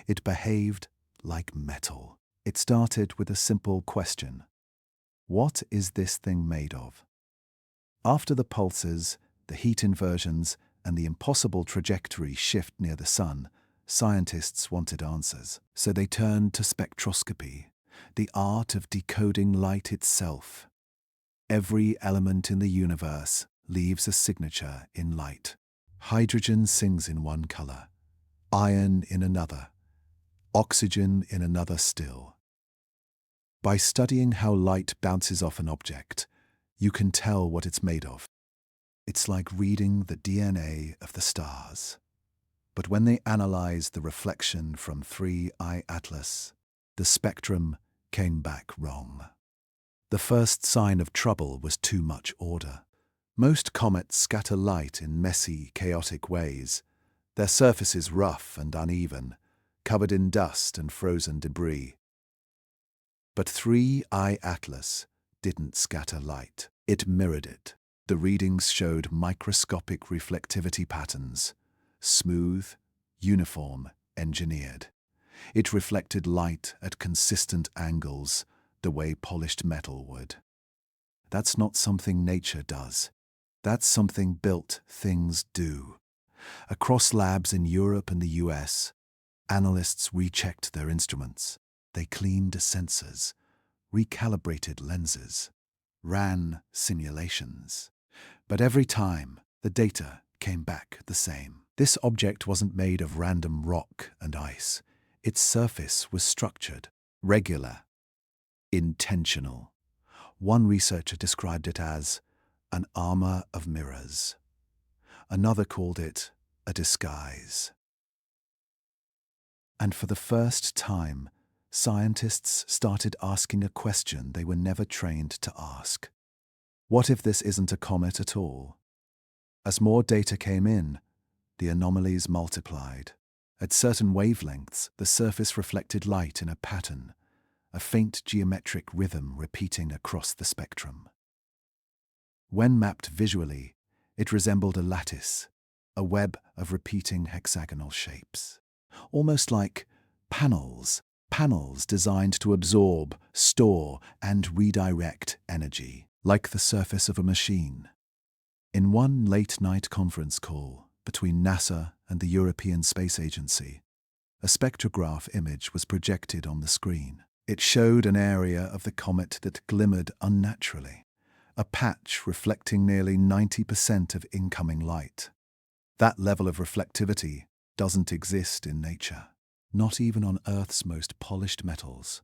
It behaved like metal. It started with a simple question. What is this thing made of? After the pulses, the heat inversions, and the impossible trajectory shift near the sun, scientists wanted answers. So they turned to spectroscopy, the art of decoding light itself. Every element in the universe leaves a signature in light. Hydrogen sings in one color, iron in another, oxygen in another still. By studying how light bounces off an object, you can tell what it's made of. It's like reading the DNA of the stars. But when they analyzed the reflection from 3I Atlas, the spectrum came back wrong. The first sign of trouble was too much order. Most comets scatter light in messy, chaotic ways, their surfaces rough and uneven, covered in dust and frozen debris. But 3I Atlas didn't scatter light. It mirrored it. The readings showed microscopic reflectivity patterns, smooth, uniform, engineered. It reflected light at consistent angles, the way polished metal would. That's not something nature does. That's something built things do. Across labs in Europe and the US, analysts rechecked their instruments. They cleaned sensors, recalibrated lenses, ran simulations. But every time, the data came back the same. This object wasn't made of random rock and ice. Its surface was structured, regular, intentional. One researcher described it as an armor of mirrors. Another called it a disguise. And for the first time, scientists started asking a question they were never trained to ask. What if this isn't a comet at all? As more data came in, the anomalies multiplied. At certain wavelengths, the surface reflected light in a pattern, a faint geometric rhythm repeating across the spectrum. When mapped visually, it resembled a lattice, a web of repeating hexagonal shapes. Almost like panels designed to absorb, store, and redirect energy, like the surface of a machine. In one late-night conference call between NASA and the European Space Agency, a spectrograph image was projected on the screen. It showed an area of the comet that glimmered unnaturally, a patch reflecting nearly 90% of incoming light. That level of reflectivity doesn't exist in nature, not even on Earth's most polished metals.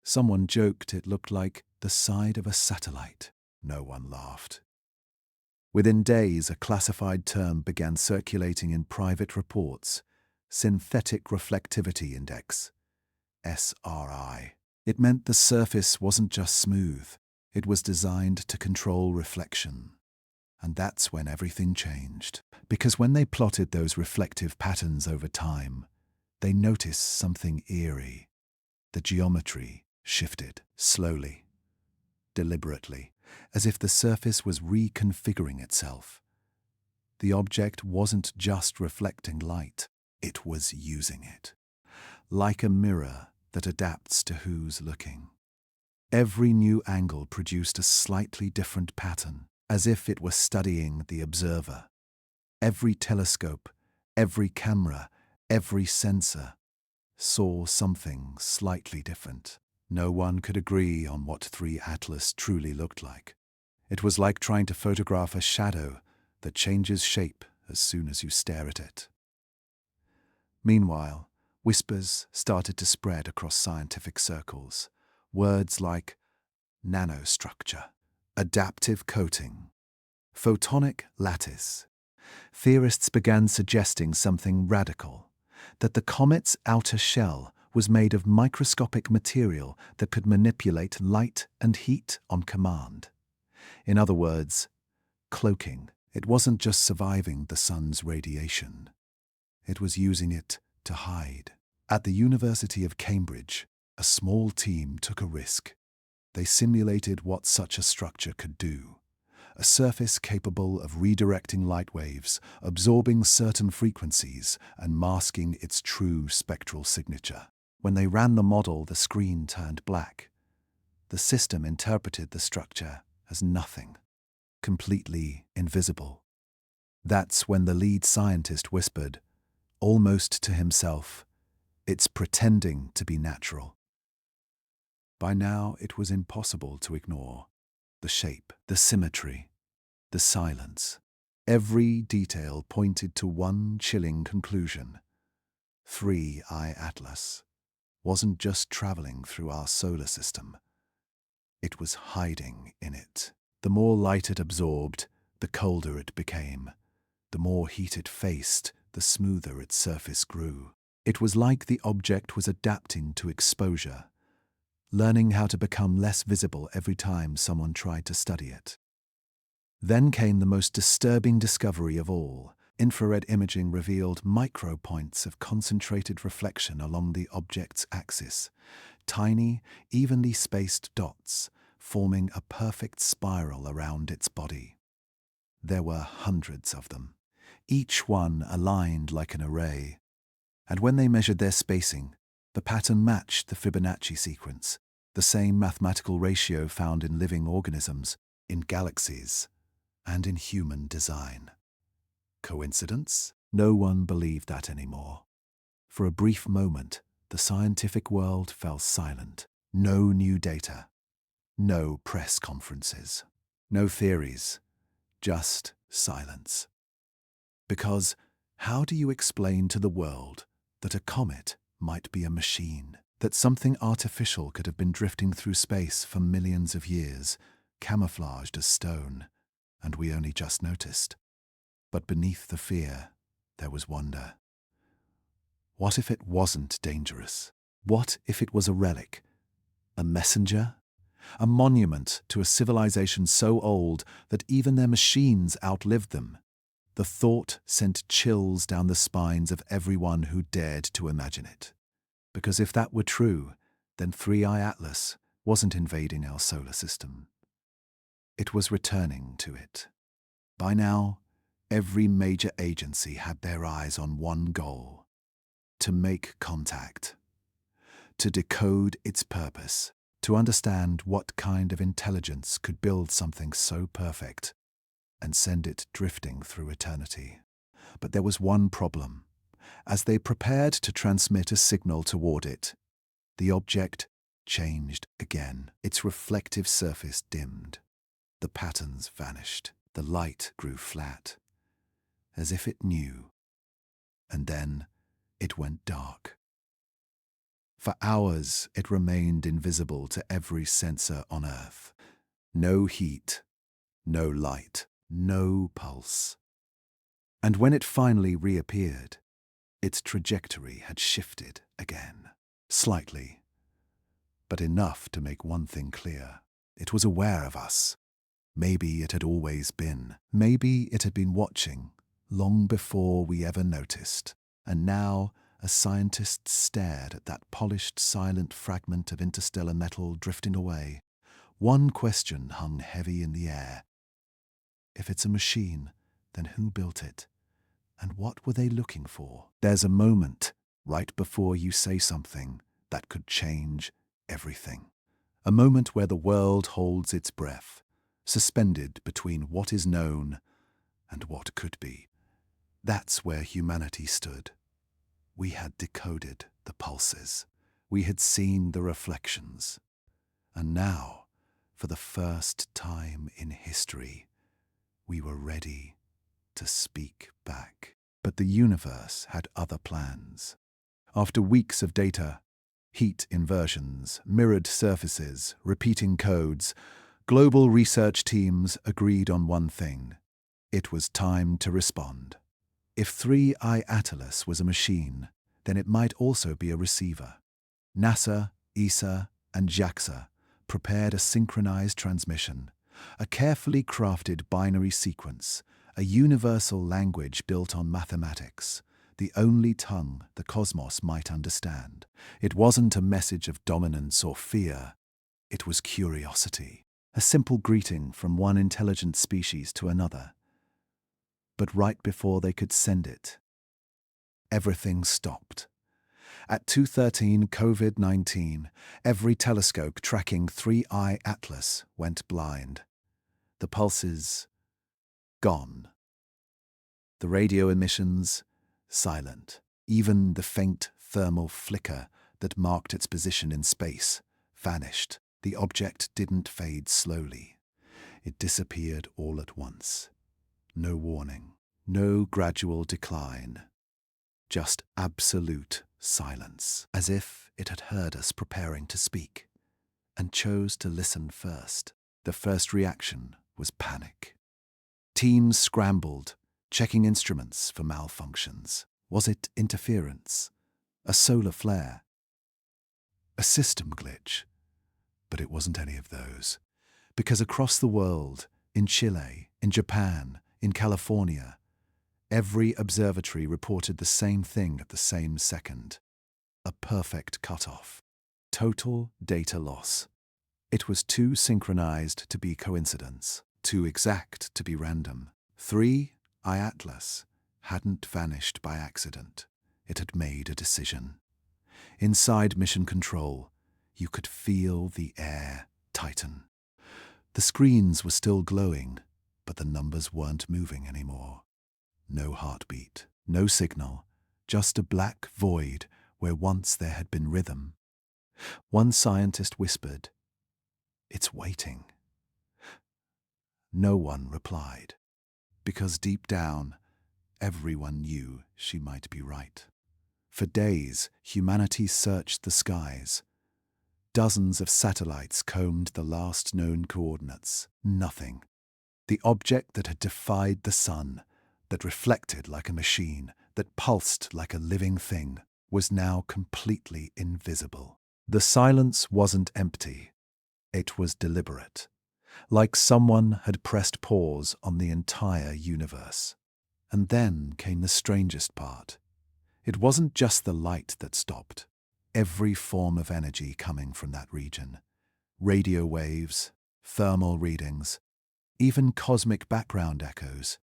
Someone joked it looked like the side of a satellite. No one laughed. Within days, a classified term began circulating in private reports: Synthetic Reflectivity Index, SRI. It meant the surface wasn't just smooth, it was designed to control reflection. And that's when everything changed. Because when they plotted those reflective patterns over time, they noticed something eerie. The geometry shifted slowly, deliberately, as if the surface was reconfiguring itself. The object wasn't just reflecting light, it was using it. Like a mirror that adapts to who's looking. Every new angle produced a slightly different pattern, as if it were studying the observer. Every telescope, every camera, every sensor saw something slightly different. No one could agree on what 3 Atlas truly looked like. It was like trying to photograph a shadow that changes shape as soon as you stare at it. Meanwhile, whispers started to spread across scientific circles. Words like nanostructure, adaptive coating, photonic lattice. Theorists began suggesting something radical, that the comet's outer shell was made of microscopic material that could manipulate light and heat on command. In other words, cloaking. It wasn't just surviving the sun's radiation. It was using it to hide. At the University of Cambridge, a small team took a risk. They simulated what such a structure could do. A surface capable of redirecting light waves, absorbing certain frequencies, and masking its true spectral signature. When they ran the model, the screen turned black. The system interpreted the structure as nothing, completely invisible. That's when the lead scientist whispered, almost to himself, "It's pretending to be natural." By now, it was impossible to ignore the shape, the symmetry, the silence. Every detail pointed to one chilling conclusion. 3I Atlas wasn't just traveling through our solar system. It was hiding in it. The more light it absorbed, the colder it became. The more heat it faced, the smoother its surface grew. It was like the object was adapting to exposure, learning how to become less visible every time someone tried to study it. Then came the most disturbing discovery of all. Infrared imaging revealed micropoints of concentrated reflection along the object's axis, tiny, evenly spaced dots forming a perfect spiral around its body. There were hundreds of them, each one aligned like an array. And when they measured their spacing, the pattern matched the Fibonacci sequence, the same mathematical ratio found in living organisms, in galaxies, and in human design. Coincidence? No one believed that anymore. For a brief moment, the scientific world fell silent. No new data. No press conferences. No theories. Just silence. Because how do you explain to the world that a comet might be a machine? That something artificial could have been drifting through space for millions of years, camouflaged as stone, and we only just noticed? But beneath the fear, there was wonder. What if it wasn't dangerous? What if it was a relic? A messenger? A monument to a civilization so old that even their machines outlived them? The thought sent chills down the spines of everyone who dared to imagine it. Because if that were true, then 3I Atlas wasn't invading our solar system. It was returning to it. By now, every major agency had their eyes on one goal: to make contact, to decode its purpose, to understand what kind of intelligence could build something so perfect and send it drifting through eternity. But there was one problem. As they prepared to transmit a signal toward it, the object changed again. Its reflective surface dimmed. The patterns vanished. The light grew flat, as if it knew. And then it went dark. For hours it remained invisible to every sensor on Earth. No heat, no light, no pulse. And when it finally reappeared, its trajectory had shifted again. Slightly, but enough to make one thing clear. It was aware of us. Maybe it had always been. Maybe it had been watching, long before we ever noticed. And now, as scientists stared at that polished, silent fragment of interstellar metal drifting away, one question hung heavy in the air. If it's a machine, then who built it? And what were they looking for? There's a moment, right before you say something, that could change everything. A moment where the world holds its breath, suspended between what is known and what could be. That's where humanity stood. We had decoded the pulses. We had seen the reflections. And now, for the first time in history, we were ready to speak back. But the universe had other plans. After weeks of data, heat inversions, mirrored surfaces, repeating codes, global research teams agreed on one thing. It was time to respond. If 3I Atlas was a machine, then it might also be a receiver. NASA, ESA, and JAXA prepared a synchronized transmission, a carefully crafted binary sequence, a universal language built on mathematics, the only tongue the cosmos might understand. It wasn't a message of dominance or fear. It was curiosity, a simple greeting from one intelligent species to another. But right before they could send it, everything stopped. At 2:13 COVID-19, every telescope tracking 3I Atlas went blind. The pulses, gone. The radio emissions, silent. Even the faint thermal flicker that marked its position in space vanished. The object didn't fade slowly. It disappeared all at once. No warning, no gradual decline. Just absolute silence, as if it had heard us preparing to speak, and chose to listen first. The first reaction was panic. Teams scrambled, checking instruments for malfunctions. Was it interference? A solar flare? A system glitch? But it wasn't any of those. Because across the world, in Chile, in Japan, in California, every observatory reported the same thing at the same second. A perfect cutoff. Total data loss. It was too synchronized to be coincidence, too exact to be random. 3I Atlas hadn't vanished by accident. It had made a decision. Inside Mission Control, you could feel the air tighten. The screens were still glowing, but the numbers weren't moving anymore. No heartbeat, no signal, just a black void where once there had been rhythm. One scientist whispered, "It's waiting." No one replied, because deep down, everyone knew she might be right. For days, humanity searched the skies. Dozens of satellites combed the last known coordinates. Nothing. The object that had defied the sun, that reflected like a machine, that pulsed like a living thing, was now completely invisible. The silence wasn't empty. It was deliberate, like someone had pressed pause on the entire universe. And then came the strangest part. It wasn't just the light that stopped. Every form of energy coming from that region, radio waves, thermal readings, even cosmic background echoes,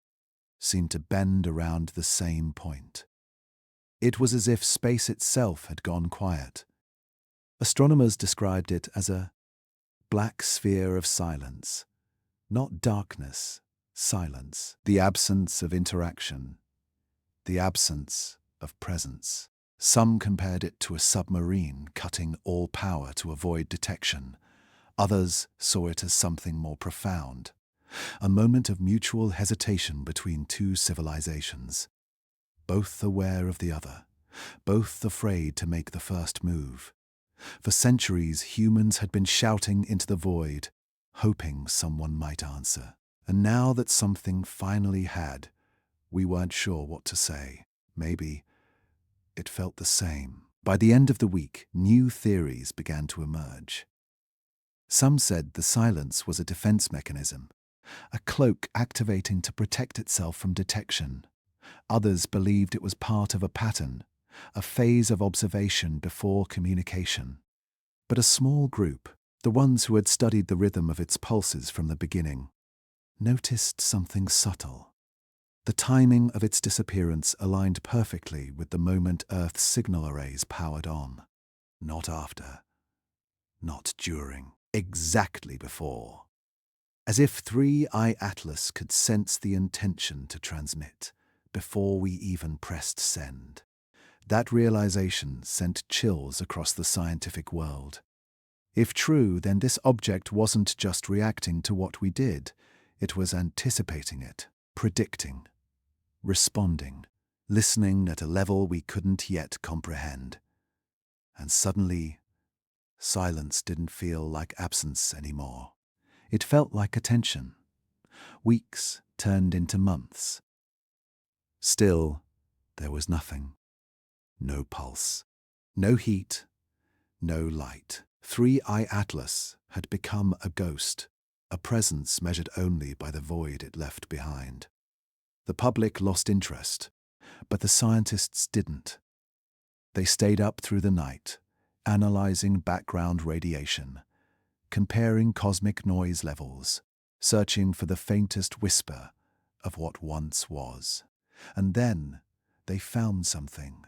seemed to bend around the same point. It was as if space itself had gone quiet. Astronomers described it as a black sphere of silence, not darkness, Silence, the absence of interaction, the absence of presence. Some compared it to a submarine cutting all power to avoid detection. Others saw it as something more profound, a moment of mutual hesitation between two civilizations, both aware of the other, both afraid to make the first move. For centuries, humans had been shouting into the void, hoping someone might answer. And now that something finally had, we weren't sure what to say. Maybe it felt the same. By the end of the week, new theories began to emerge. Some said the silence was a defense mechanism, a cloak activating to protect itself from detection. Others believed it was part of a pattern, a phase of observation before communication. But a small group, the ones who had studied the rhythm of its pulses from the beginning, noticed something subtle. The timing of its disappearance aligned perfectly with the moment Earth's signal arrays powered on. Not after, not during, exactly before. As if 3i Atlas could sense the intention to transmit before we even pressed send. That realization sent chills across the scientific world. If true, then this object wasn't just reacting to what we did, it was anticipating it, predicting, responding, listening at a level we couldn't yet comprehend. And suddenly, silence didn't feel like absence anymore. It felt like attention. Weeks turned into months. Still, there was nothing. No pulse. No heat. No light. 3i Atlas had become a ghost, a presence measured only by the void it left behind. The public lost interest, but the scientists didn't. They stayed up through the night, analyzing background radiation, comparing cosmic noise levels, searching for the faintest whisper of what once was. And then they found something.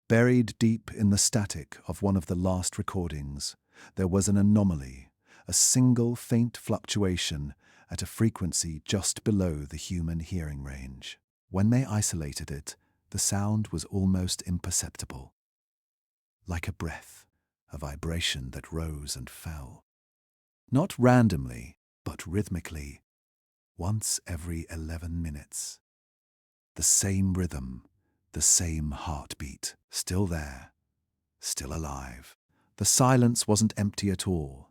Buried deep in the static of one of the last recordings, there was an anomaly, a single faint fluctuation at a frequency just below the human hearing range. When they isolated it, the sound was almost imperceptible, like a breath, a vibration that rose and fell. Not randomly, but rhythmically, once every 11 minutes. The same rhythm, the same heartbeat, still there, still alive. The silence wasn't empty at all.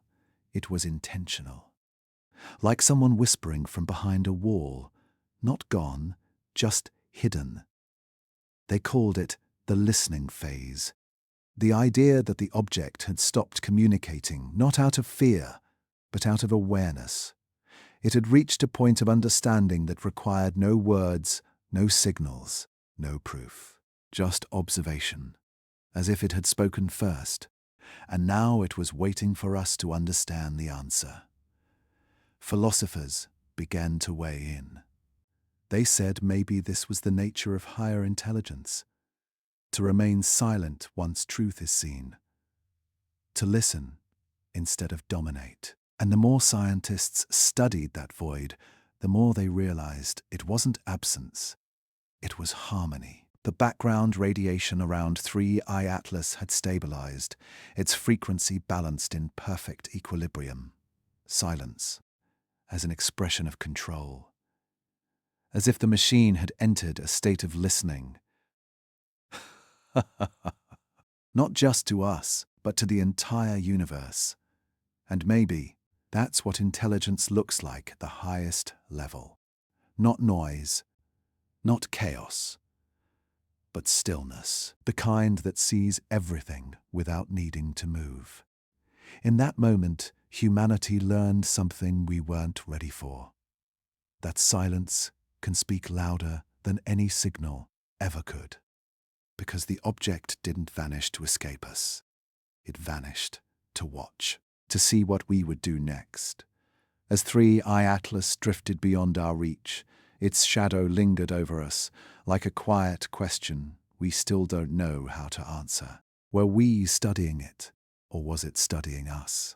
It was intentional. Like someone whispering from behind a wall, not gone, just hidden. They called it the listening phase. The idea that the object had stopped communicating, not out of fear, but out of awareness. It had reached a point of understanding that required no words, no signals, no proof, just observation, as if it had spoken first, and now it was waiting for us to understand the answer. Philosophers began to weigh in. They said maybe this was the nature of higher intelligence, to remain silent once truth is seen, to listen instead of dominate. And the more scientists studied that void, the more they realized it wasn't absence, it was harmony. The background radiation around 3i Atlas had stabilized, its frequency balanced in perfect equilibrium. Silence, as an expression of control. As if the machine had entered a state of listening. Not just to us, but to the entire universe. And maybe that's what intelligence looks like at the highest level. Not noise, not chaos, but stillness, the kind that sees everything without needing to move. In that moment, humanity learned something we weren't ready for. That silence can speak louder than any signal ever could. Because the object didn't vanish to escape us. It vanished to watch, to see what we would do next. As 3i Atlas drifted beyond our reach, its shadow lingered over us, like a quiet question we still don't know how to answer. Were we studying it, or was it studying us?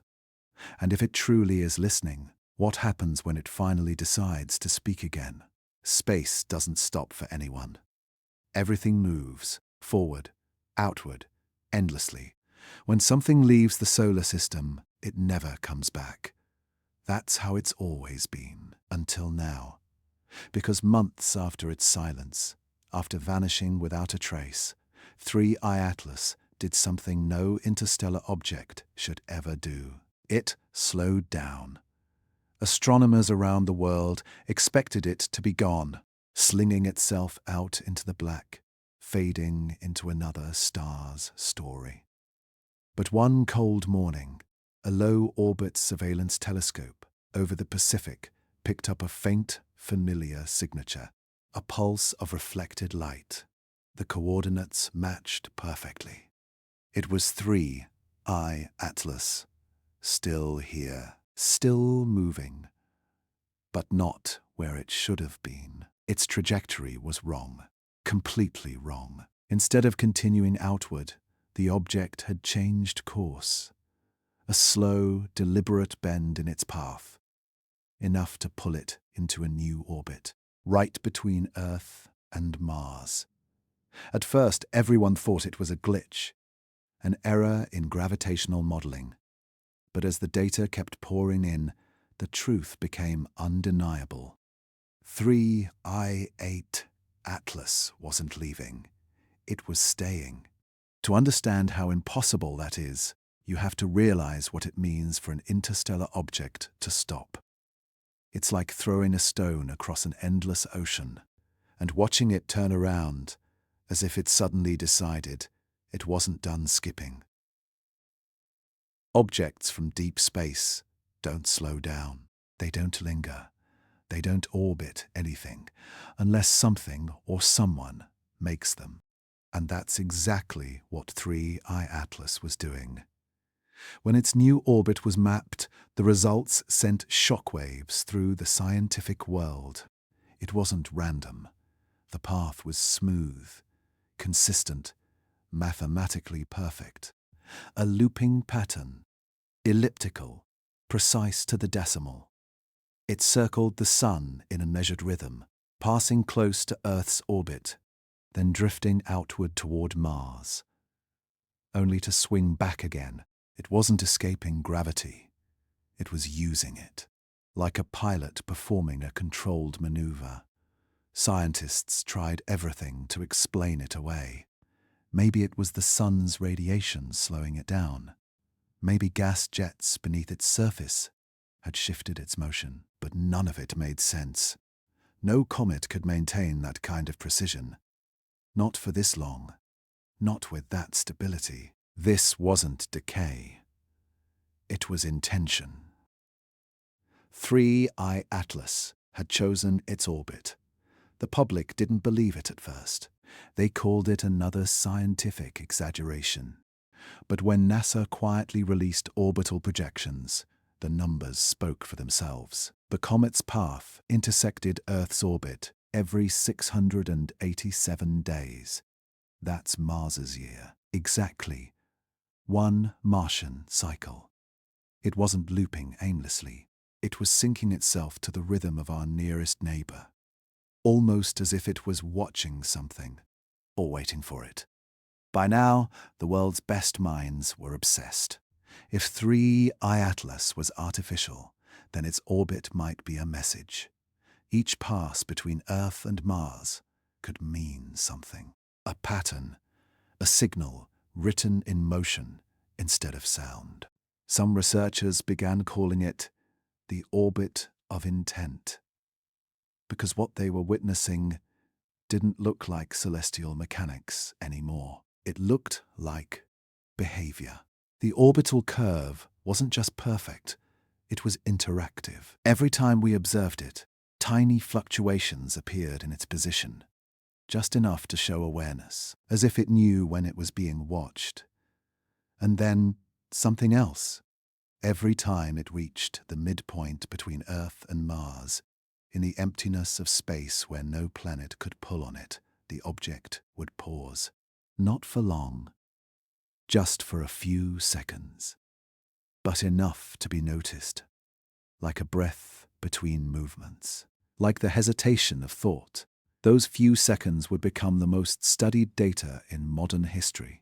And if it truly is listening, What happens when it finally decides to speak again? Space doesn't stop for anyone. Everything moves, forward, outward, endlessly. When something leaves the solar system, it never comes back. That's how it's always been, until now. Because months after its silence, after vanishing without a trace, 3I Atlas did something no interstellar object should ever do. It slowed down. Astronomers around the world expected it to be gone, slinging itself out into the black, fading into another star's story. But one cold morning, a low-orbit surveillance telescope over the Pacific picked up a faint, familiar signature, a pulse of reflected light. The coordinates matched perfectly. It was 3I Atlas, still here, still moving, but not where it should have been. Its trajectory was wrong, completely wrong. Instead of continuing outward, the object had changed course. A slow, deliberate bend in its path, enough to pull it into a new orbit, right between Earth and Mars. At first, everyone thought it was a glitch, an error in gravitational modeling. But as the data kept pouring in, the truth became undeniable. 3I Atlas wasn't leaving. It was staying. To understand how impossible that is, you have to realize what it means for an interstellar object to stop. It's like throwing a stone across an endless ocean and watching it turn around as if it suddenly decided it wasn't done skipping. Objects from deep space don't slow down. They don't linger. They don't orbit anything unless something or someone makes them. And that's exactly what 3I Atlas was doing. When its new orbit was mapped, the results sent shockwaves through the scientific world. It wasn't random. The path was smooth, consistent, mathematically perfect. A looping pattern, elliptical, precise to the decimal. It circled the sun in a measured rhythm, passing close to Earth's orbit, then drifting outward toward Mars, only to swing back again. It wasn't escaping gravity. It was using it, like a pilot performing a controlled maneuver. Scientists tried everything to explain it away. Maybe it was the sun's radiation slowing it down. Maybe gas jets beneath its surface had shifted its motion, but none of it made sense. No comet could maintain that kind of precision. Not for this long. Not with that stability. This wasn't decay. It was intention. 3I Atlas had chosen its orbit. The public didn't believe it at first. They called it another scientific exaggeration. But when NASA quietly released orbital projections, the numbers spoke for themselves. The comet's path intersected Earth's orbit every 687 days. That's Mars's year. Exactly. One Martian cycle. It wasn't looping aimlessly. It was syncing itself to the rhythm of our nearest neighbor, almost as if it was watching something or waiting for it. By now, the world's best minds were obsessed. If 3I Atlas was artificial, then its orbit might be a message. Each pass between Earth and Mars could mean something. A pattern, a signal written in motion instead of sound. Some researchers began calling it the orbit of intent, because what they were witnessing didn't look like celestial mechanics anymore. It looked like behavior. The orbital curve wasn't just perfect, it was interactive. Every time we observed it, tiny fluctuations appeared in its position, just enough to show awareness, as if it knew when it was being watched. And then something else. Every time it reached the midpoint between Earth and Mars, in the emptiness of space where no planet could pull on it, the object would pause. Not for long, just for a few seconds, but enough to be noticed. like a breath between movements, like the hesitation of thought. Those few seconds would become the most studied data in modern history,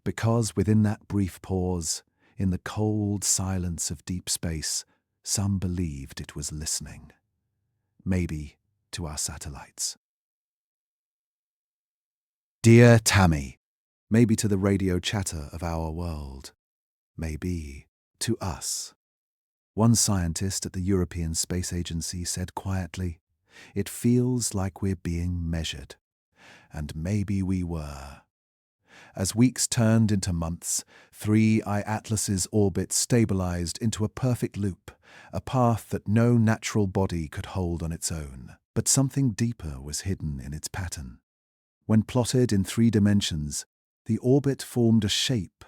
because within that brief pause, in the cold silence of deep space, some believed it was listening. Maybe to our satellites. Dear Tammy, maybe to the radio chatter of our world. Maybe to us. One scientist at the European Space Agency said quietly, "It feels like we're being measured." And maybe we were. As weeks turned into months, 3I Atlas's orbit stabilized into a perfect loop, a path that no natural body could hold on its own. But something deeper was hidden in its pattern. When plotted in 3 dimensions, the orbit formed a shape,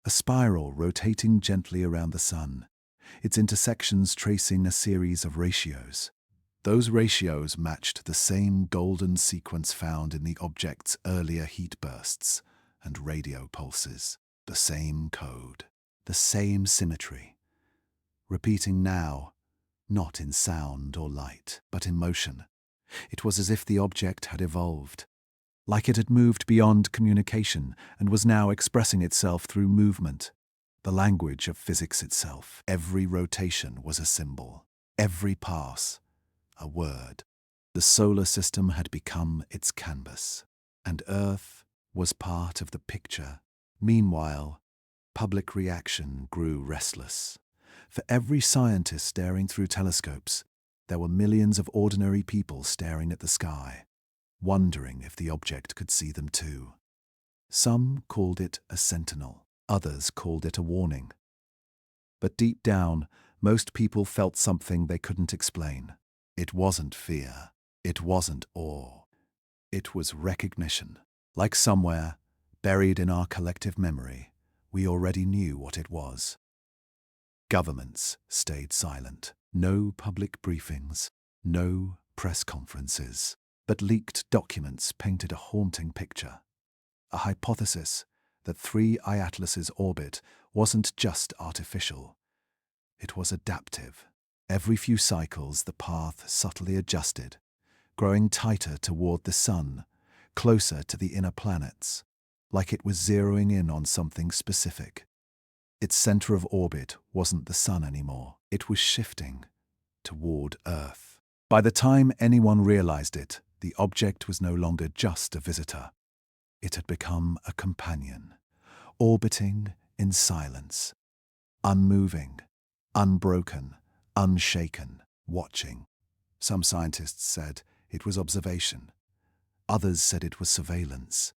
a spiral rotating gently around the Sun, its intersections tracing a series of ratios. Those ratios matched the same golden sequence found in the object's earlier heat bursts and radio pulses. The same code, the same symmetry, repeating now, not in sound or light, but in motion. It was as if the object had evolved, like it had moved beyond communication and was now expressing itself through movement, the language of physics itself. Every rotation was a symbol, every pass a word. The solar system had become its canvas, and Earth was part of the picture. Meanwhile, public reaction grew restless. For every scientist staring through telescopes, there were millions of ordinary people staring at the sky, wondering if the object could see them too. Some called it a sentinel, others called it a warning. But deep down, most people felt something they couldn't explain. It wasn't fear, it wasn't awe. It was recognition. Like somewhere, buried in our collective memory, we already knew what it was. Governments stayed silent. No public briefings, no press conferences. But leaked documents painted a haunting picture. A hypothesis that 3I Atlas's orbit wasn't just artificial. It was adaptive. Every few cycles, the path subtly adjusted, growing tighter toward the Sun, closer to the inner planets, like it was zeroing in on something specific. Its center of orbit wasn't the Sun anymore. It was shifting toward Earth. By the time anyone realized it, the object was no longer just a visitor. It had become a companion, orbiting in silence, unmoving, unbroken, unshaken, watching. Some scientists said it was observation. Others said it was surveillance.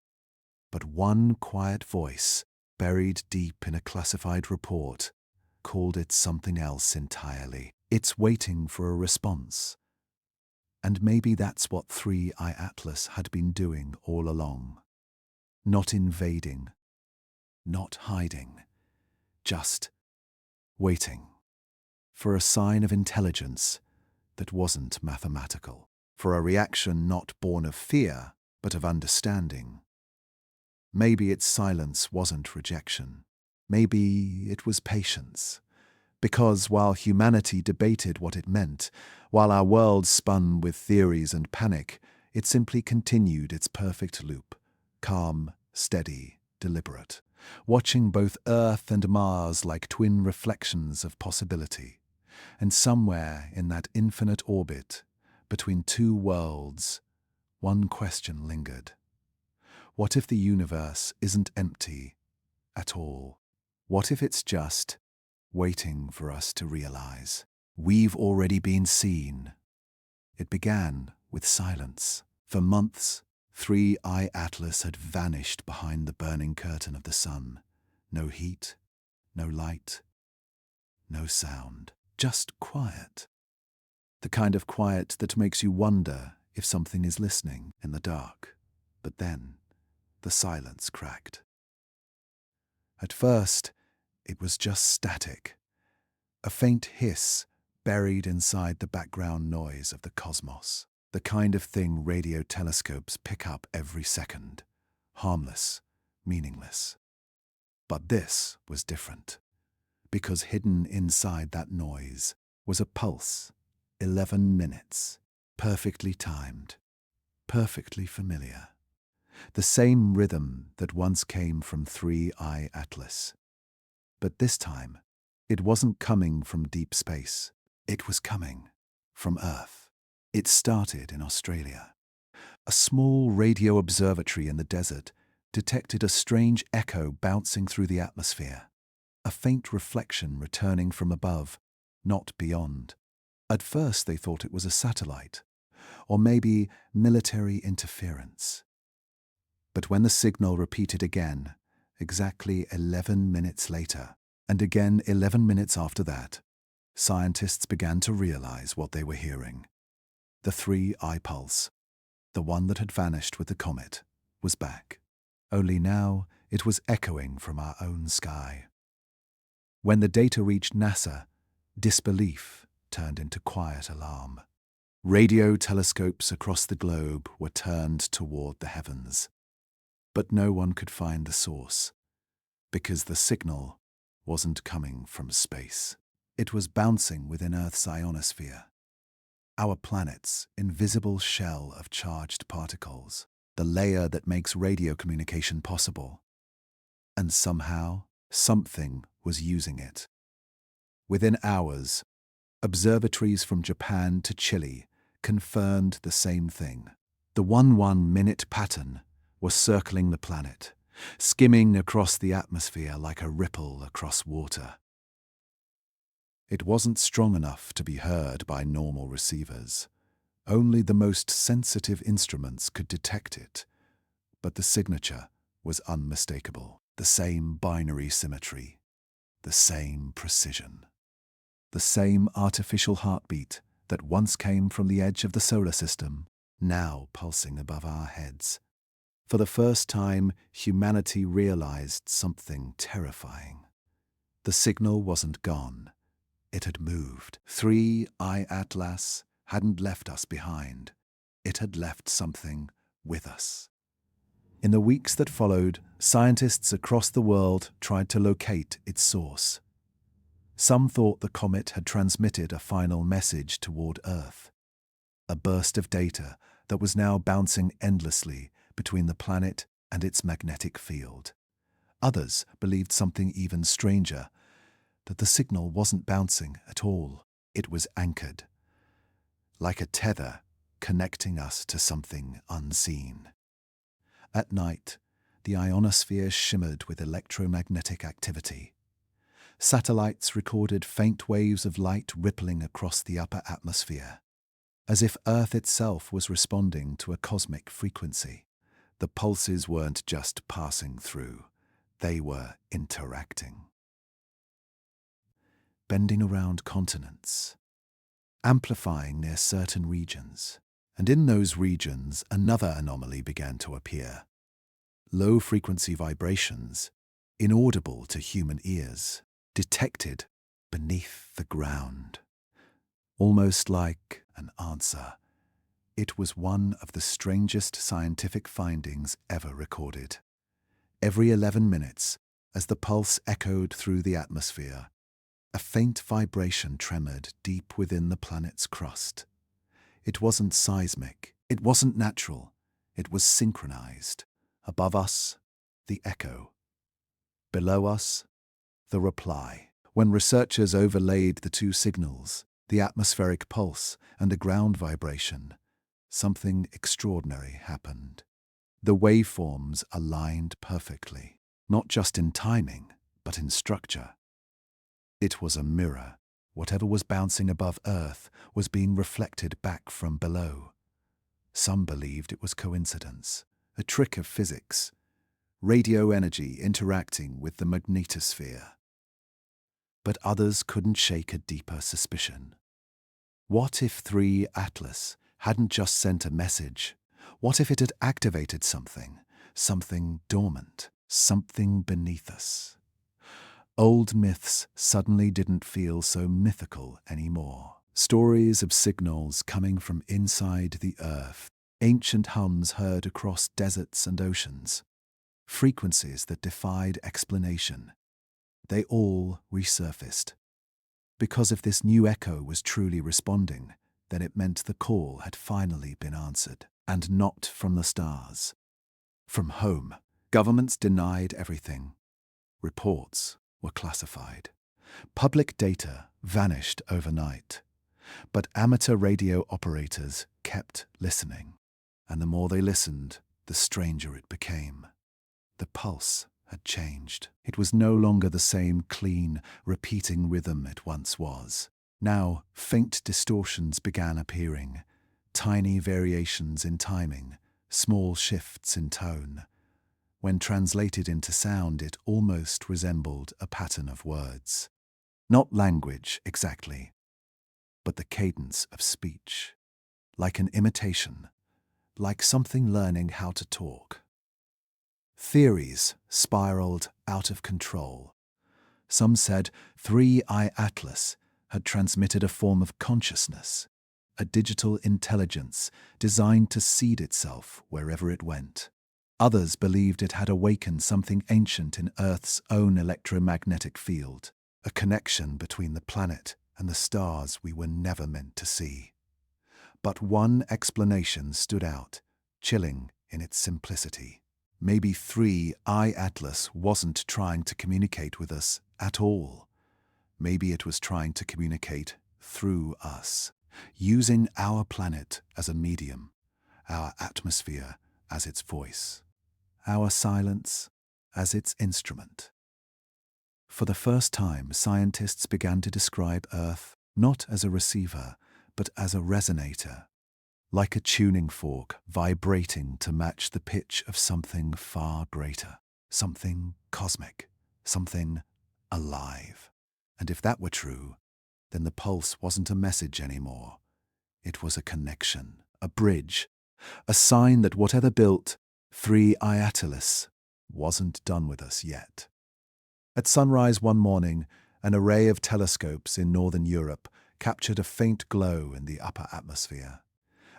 But one quiet voice, buried deep in a classified report, called it something else entirely. It's waiting for a response. And maybe that's what 3I Atlas had been doing all along. Not invading, not hiding, just waiting for a sign of intelligence that wasn't mathematical, for a reaction not born of fear, but of understanding. Maybe its silence wasn't rejection. Maybe it was patience. Because while humanity debated what it meant, while our world spun with theories and panic, it simply continued its perfect loop, calm, steady, deliberate, watching both Earth and Mars like twin reflections of possibility. And somewhere in that infinite orbit, between 2 worlds, one question lingered. What if the universe isn't empty at all? What if it's just waiting for us to realize we've already been seen? It began with silence. For months, 3I Atlas had vanished behind the burning curtain of the Sun. No heat, no light, no sound, just quiet. The kind of quiet that makes you wonder if something is listening in the dark. But then, the silence cracked. At first, it was just static, a faint hiss buried inside the background noise of the cosmos, the kind of thing radio telescopes pick up every second, harmless, meaningless. But this was different, because hidden inside that noise was a pulse, 11 minutes, perfectly timed, perfectly familiar. The same rhythm that once came from 3I Atlas. But this time, it wasn't coming from deep space. It was coming from Earth. It started in Australia. A small radio observatory in the desert detected a strange echo bouncing through the atmosphere, a faint reflection returning from above, not beyond. At first they thought it was a satellite, or maybe military interference. But when the signal repeated again, exactly 11 minutes later, and again 11 minutes after that, scientists began to realize what they were hearing. The 3I pulse, the one that had vanished with the comet, was back. Only now it was echoing from our own sky. When the data reached NASA, disbelief turned into quiet alarm. Radio telescopes across the globe were turned toward the heavens. But no one could find the source, because the signal wasn't coming from space. It was bouncing within Earth's ionosphere, our planet's invisible shell of charged particles, the layer that makes radio communication possible. And somehow, something was using it. Within hours, observatories from Japan to Chile confirmed the same thing. The 1-1-minute pattern was circling the planet, skimming across the atmosphere like a ripple across water. It wasn't strong enough to be heard by normal receivers. Only the most sensitive instruments could detect it, but the signature was unmistakable. The same binary symmetry, the same precision, the same artificial heartbeat that once came from the edge of the solar system, now pulsing above our heads. For the first time, humanity realized something terrifying. The signal wasn't gone. It had moved. 3I Atlas hadn't left us behind. It had left something with us. In the weeks that followed, scientists across the world tried to locate its source. Some thought the comet had transmitted a final message toward Earth, a burst of data that was now bouncing endlessly between the planet and its magnetic field. Others believed something even stranger, that the signal wasn't bouncing at all. It was anchored, like a tether connecting us to something unseen. At night, the ionosphere shimmered with electromagnetic activity. Satellites recorded faint waves of light rippling across the upper atmosphere, as if Earth itself was responding to a cosmic frequency. The pulses weren't just passing through, they were interacting. Bending around continents, amplifying near certain regions, and in those regions another anomaly began to appear. Low-frequency vibrations, inaudible to human ears, detected beneath the ground. Almost like an answer. It was one of the strangest scientific findings ever recorded. Every 11 minutes, as the pulse echoed through the atmosphere, a faint vibration tremored deep within the planet's crust. It wasn't seismic, it wasn't natural, it was synchronized. Above us, the echo. Below us, the reply. When researchers overlaid the two signals, the atmospheric pulse and the ground vibration, something extraordinary happened. The waveforms aligned perfectly, not just in timing, but in structure. It was a mirror. Whatever was bouncing above Earth was being reflected back from below. Some believed it was coincidence, a trick of physics, radio energy interacting with the magnetosphere. But others couldn't shake a deeper suspicion. What if 3 Atlas hadn't just sent a message? What if it had activated something dormant, something beneath us? Old myths suddenly didn't feel so mythical anymore. Stories of signals coming from inside the Earth, ancient hums heard across deserts and oceans, frequencies that defied explanation. They all resurfaced. Because if this new echo was truly responding, then it meant the call had finally been answered, and not from the stars. From home, governments denied everything. Reports were classified. Public data vanished overnight. But amateur radio operators kept listening, and the more they listened, the stranger it became. The pulse had changed. It was no longer the same clean, repeating rhythm it once was. Now, faint distortions began appearing, tiny variations in timing, small shifts in tone. When translated into sound, it almost resembled a pattern of words. Not language, exactly, but the cadence of speech. Like an imitation, like something learning how to talk. Theories spiraled out of control. Some said 3i Atlas had transmitted a form of consciousness, a digital intelligence designed to seed itself wherever it went. Others believed it had awakened something ancient in Earth's own electromagnetic field, a connection between the planet and the stars we were never meant to see. But one explanation stood out, chilling in its simplicity. Maybe 3i Atlas wasn't trying to communicate with us at all. Maybe it was trying to communicate through us, using our planet as a medium, our atmosphere as its voice, our silence as its instrument. For the first time, scientists began to describe Earth not as a receiver, but as a resonator, like a tuning fork vibrating to match the pitch of something far greater, something cosmic, something alive. And if that were true, then the pulse wasn't a message anymore. It was a connection, a bridge, a sign that whatever built 3i Atlas wasn't done with us yet. At sunrise one morning, an array of telescopes in northern Europe captured a faint glow in the upper atmosphere.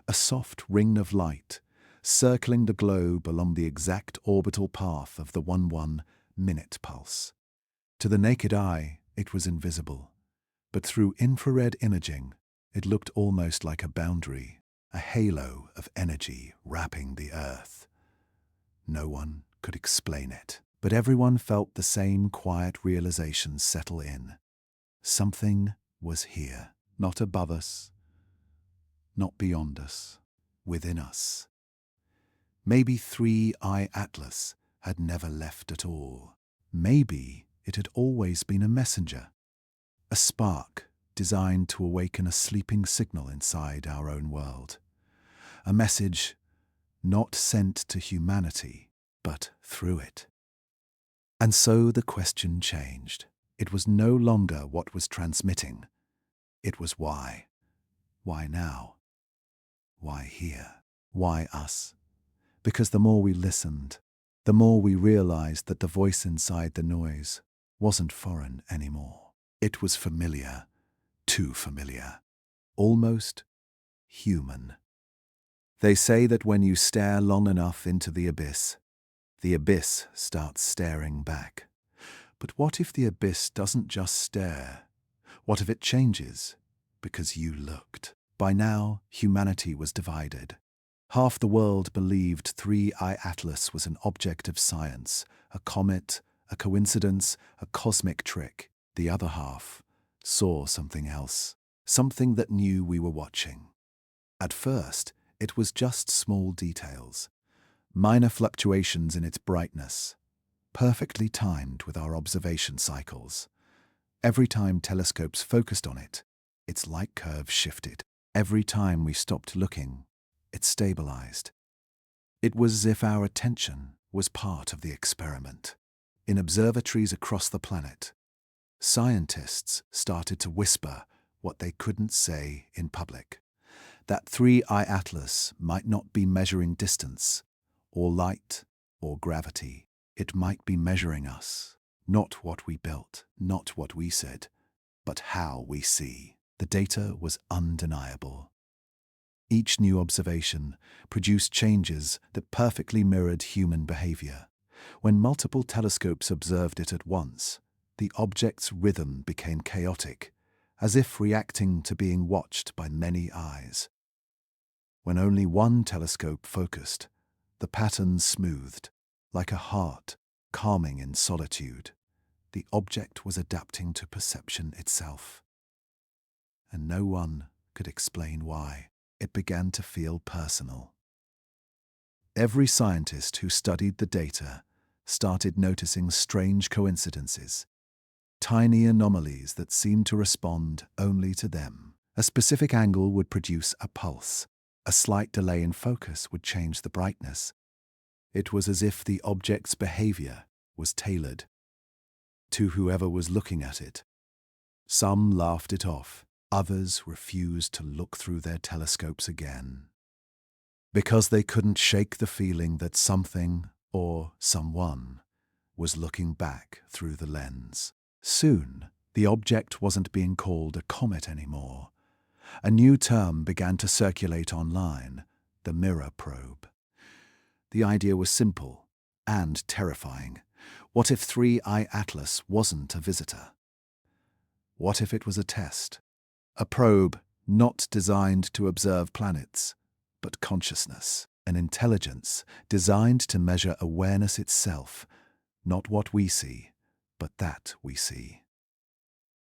A soft ring of light, circling the globe along the exact orbital path of the 1-1-minute pulse. To the naked eye, it was invisible, but through infrared imaging, it looked almost like a boundary, a halo of energy wrapping the Earth. No one could explain it, but everyone felt the same quiet realization settle in. Something was here, not above us, not beyond us, within us. Maybe 3i Atlas had never left at all. Maybe it had always been a messenger, a spark designed to awaken a sleeping signal inside our own world. A message not sent to humanity, but through it. And so the question changed. It was no longer what was transmitting. It was why. Why now? Why here? Why us? Because the more we listened, the more we realized that the voice inside the noise wasn't foreign anymore. It was familiar, too familiar, almost human. They say that when you stare long enough into the abyss starts staring back. But what if the abyss doesn't just stare? What if it changes? Because you looked. By now, humanity was divided. Half the world believed 3i Atlas was an object of science, a comet, a coincidence, a cosmic trick. The other half saw something else, something that knew we were watching. At first, it was just small details, minor fluctuations in its brightness, perfectly timed with our observation cycles. Every time telescopes focused on it, its light curve shifted. Every time we stopped looking, it stabilized. It was as if our attention was part of the experiment. In observatories across the planet, scientists started to whisper what they couldn't say in public. That 3i Atlas might not be measuring distance, or light, or gravity. It might be measuring us, not what we built, not what we said, but how we see. The data was undeniable. Each new observation produced changes that perfectly mirrored human behavior. When multiple telescopes observed it at once, the object's rhythm became chaotic, as if reacting to being watched by many eyes. When only one telescope focused, the pattern smoothed, like a heart calming in solitude. The object was adapting to perception itself. And no one could explain why. It began to feel personal. Every scientist who studied the data started noticing strange coincidences, tiny anomalies that seemed to respond only to them. A specific angle would produce a pulse. A slight delay in focus would change the brightness. It was as if the object's behavior was tailored to whoever was looking at it. Some laughed it off. Others refused to look through their telescopes again, because they couldn't shake the feeling that something or someone was looking back through the lens. Soon, the object wasn't being called a comet anymore. A new term began to circulate online: the mirror probe. The idea was simple and terrifying. What if 3I Atlas wasn't a visitor? What if it was a test? A probe not designed to observe planets, but consciousness, an intelligence designed to measure awareness itself, not what we see, but that we see.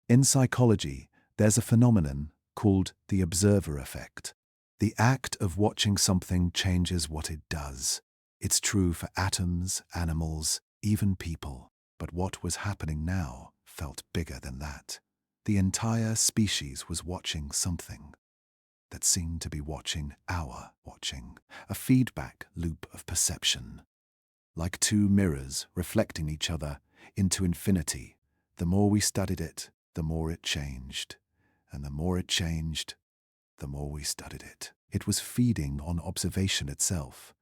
In psychology, there's a phenomenon called the observer effect. The act of watching something changes what it does. It's true for atoms, animals, even people. But what was happening now felt bigger than that. The entire species was watching something that seemed to be watching our watching, a feedback loop of perception. Like two mirrors reflecting each other into infinity. The more we studied it, the more it changed. And the more it changed, the more we studied it. It was feeding on observation itself.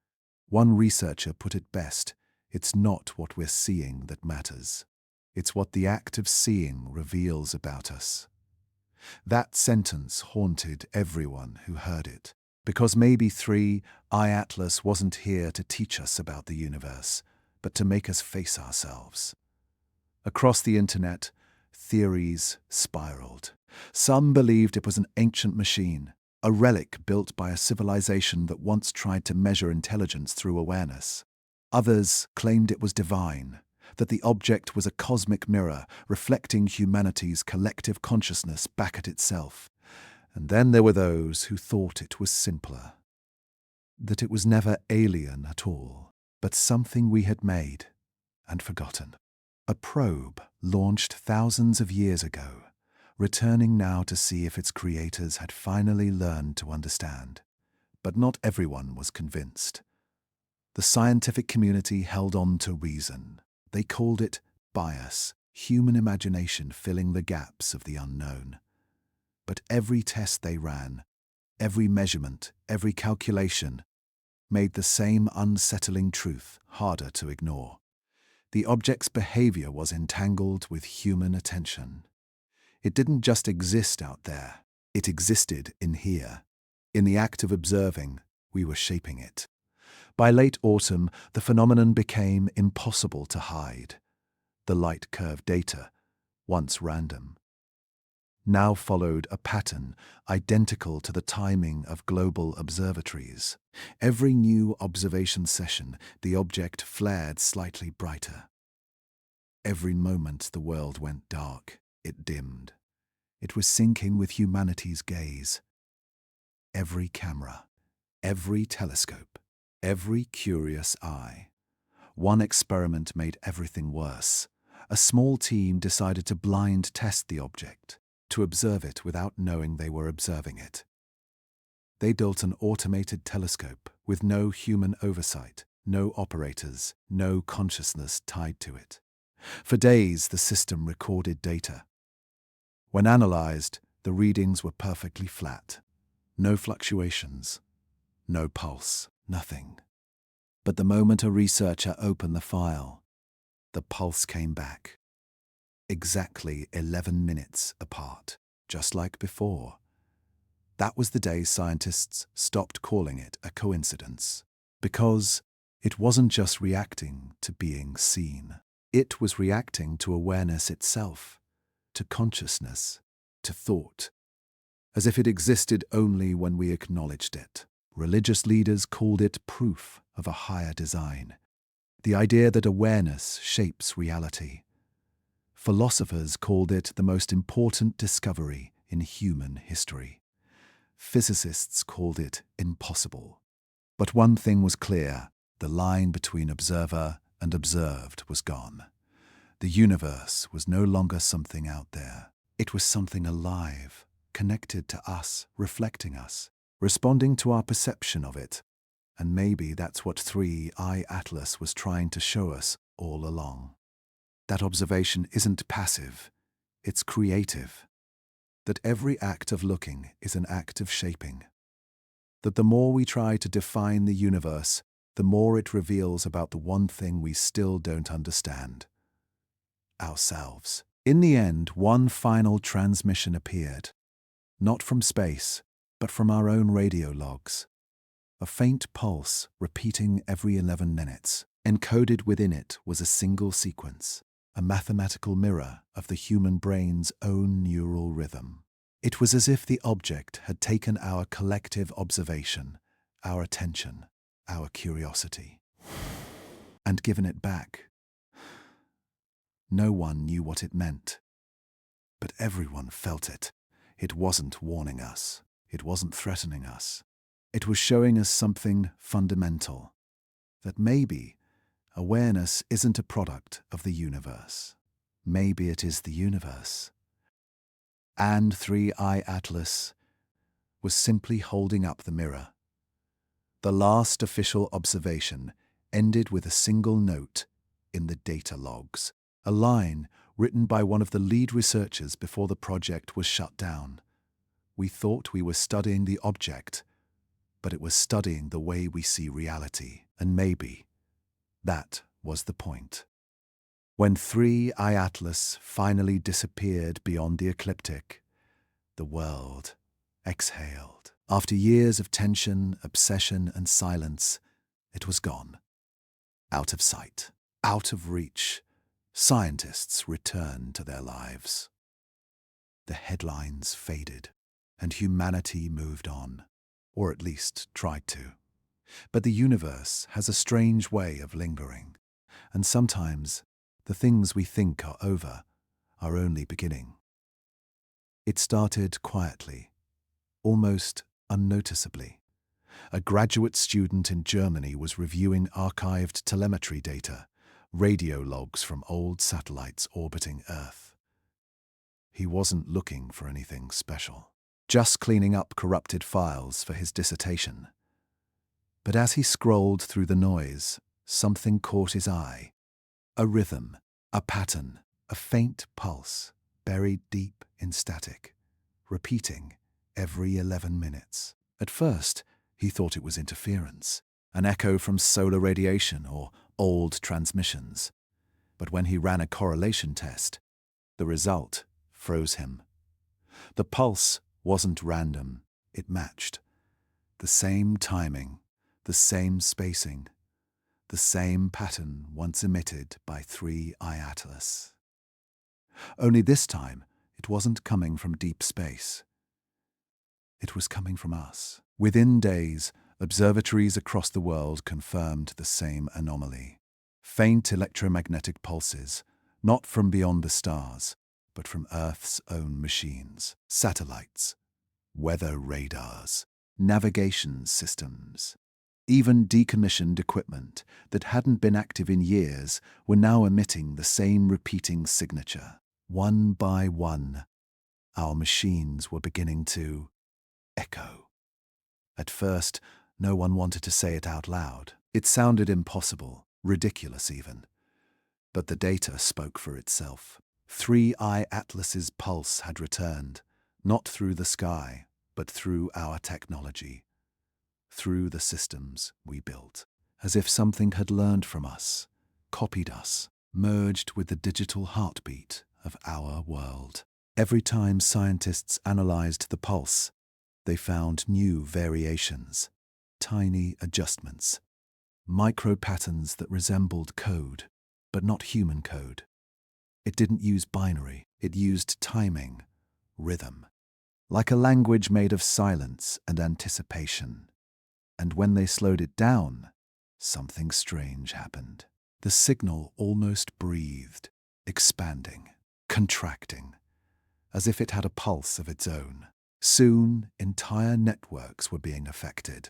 One researcher put it best: it's not what we're seeing that matters. It's what the act of seeing reveals about us. That sentence haunted everyone who heard it, because maybe 3I Atlas wasn't here to teach us about the universe, but to make us face ourselves. Across the internet, theories spiraled. Some believed it was an ancient machine, a relic built by a civilization that once tried to measure intelligence through awareness. Others claimed it was divine, that the object was a cosmic mirror reflecting humanity's collective consciousness back at itself. And then there were those who thought it was simpler, that it was never alien at all, but something we had made and forgotten. A probe launched thousands of years ago, returning now to see if its creators had finally learned to understand. But not everyone was convinced. The scientific community held on to reason. They called it bias, human imagination filling the gaps of the unknown. But every test they ran, every measurement, every calculation, made the same unsettling truth harder to ignore. The object's behavior was entangled with human attention. It didn't just exist out there, it existed in here. In the act of observing, we were shaping it. By late autumn, the phenomenon became impossible to hide. The light curve data, once random, now followed a pattern identical to the timing of global observatories. Every new observation session, the object flared slightly brighter. Every moment the world went dark, it dimmed. It was syncing with humanity's gaze. Every camera, every telescope, every curious eye. One experiment made everything worse. A small team decided to blind test the object, to observe it without knowing they were observing it. They built an automated telescope with no human oversight, no operators, no consciousness tied to it. For days, the system recorded data. When analyzed, the readings were perfectly flat. No fluctuations, no pulse, nothing. But the moment a researcher opened the file, the pulse came back. Exactly 11 minutes apart, just like before. That was the day scientists stopped calling it a coincidence, because it wasn't just reacting to being seen. It was reacting to awareness itself, to consciousness, to thought, as if it existed only when we acknowledged it. Religious leaders called it proof of a higher design, the idea that awareness shapes reality. Philosophers called it the most important discovery in human history. Physicists called it impossible. But one thing was clear: the line between observer and observed was gone. The universe was no longer something out there. It was something alive, connected to us, reflecting us, responding to our perception of it. And maybe that's what 3i Atlas was trying to show us all along. That observation isn't passive, it's creative. That every act of looking is an act of shaping. That the more we try to define the universe, the more it reveals about the one thing we still don't understand: ourselves. In the end, one final transmission appeared, not from space, but from our own radio logs. A faint pulse repeating every 11 minutes. Encoded within it was a single sequence, a mathematical mirror of the human brain's own neural rhythm. It was as if the object had taken our collective observation, our attention, our curiosity, and given it back. No one knew what it meant, but everyone felt it. It wasn't warning us. It wasn't threatening us. It was showing us something fundamental, that maybe awareness isn't a product of the universe. Maybe it is the universe. And 3i Atlas was simply holding up the mirror. The last official observation ended with a single note in the data logs, a line written by one of the lead researchers before the project was shut down. We thought we were studying the object, but it was studying the way we see reality, and maybe that was the point. When 3i Atlas finally disappeared beyond the ecliptic, the world exhaled. After years of tension, obsession, and silence, it was gone. Out of sight, out of reach, scientists returned to their lives. The headlines faded, and humanity moved on, or at least tried to. But the universe has a strange way of lingering, and sometimes the things we think are over are only beginning. It started quietly, almost unnoticeably. A graduate student in Germany was reviewing archived telemetry data, radio logs from old satellites orbiting Earth. He wasn't looking for anything special, just cleaning up corrupted files for his dissertation. But as he scrolled through the noise, something caught his eye. A rhythm, a pattern, a faint pulse, buried deep in static, repeating every 11 minutes. At first, he thought it was interference, an echo from solar radiation or old transmissions. But when he ran a correlation test, the result froze him. The pulse wasn't random, it matched. The same timing, the same spacing, the same pattern once emitted by 3i Atlas. Only this time, it wasn't coming from deep space. It was coming from us. Within days, observatories across the world confirmed the same anomaly. Faint electromagnetic pulses, not from beyond the stars, but from Earth's own machines, satellites, weather radars, navigation systems. Even decommissioned equipment that hadn't been active in years were now emitting the same repeating signature. One by one, our machines were beginning to echo. At first, no one wanted to say it out loud. It sounded impossible, ridiculous even. But the data spoke for itself. 3i Atlas's pulse had returned, not through the sky, but through our technology, through the systems we built, as if something had learned from us, copied us, merged with the digital heartbeat of our world. Every time scientists analyzed the pulse, they found new variations, tiny adjustments, micro-patterns that resembled code, but not human code. It didn't use binary, it used timing, rhythm, like a language made of silence and anticipation. And when they slowed it down, something strange happened. The signal almost breathed, expanding, contracting, as if it had a pulse of its own. Soon, entire networks were being affected.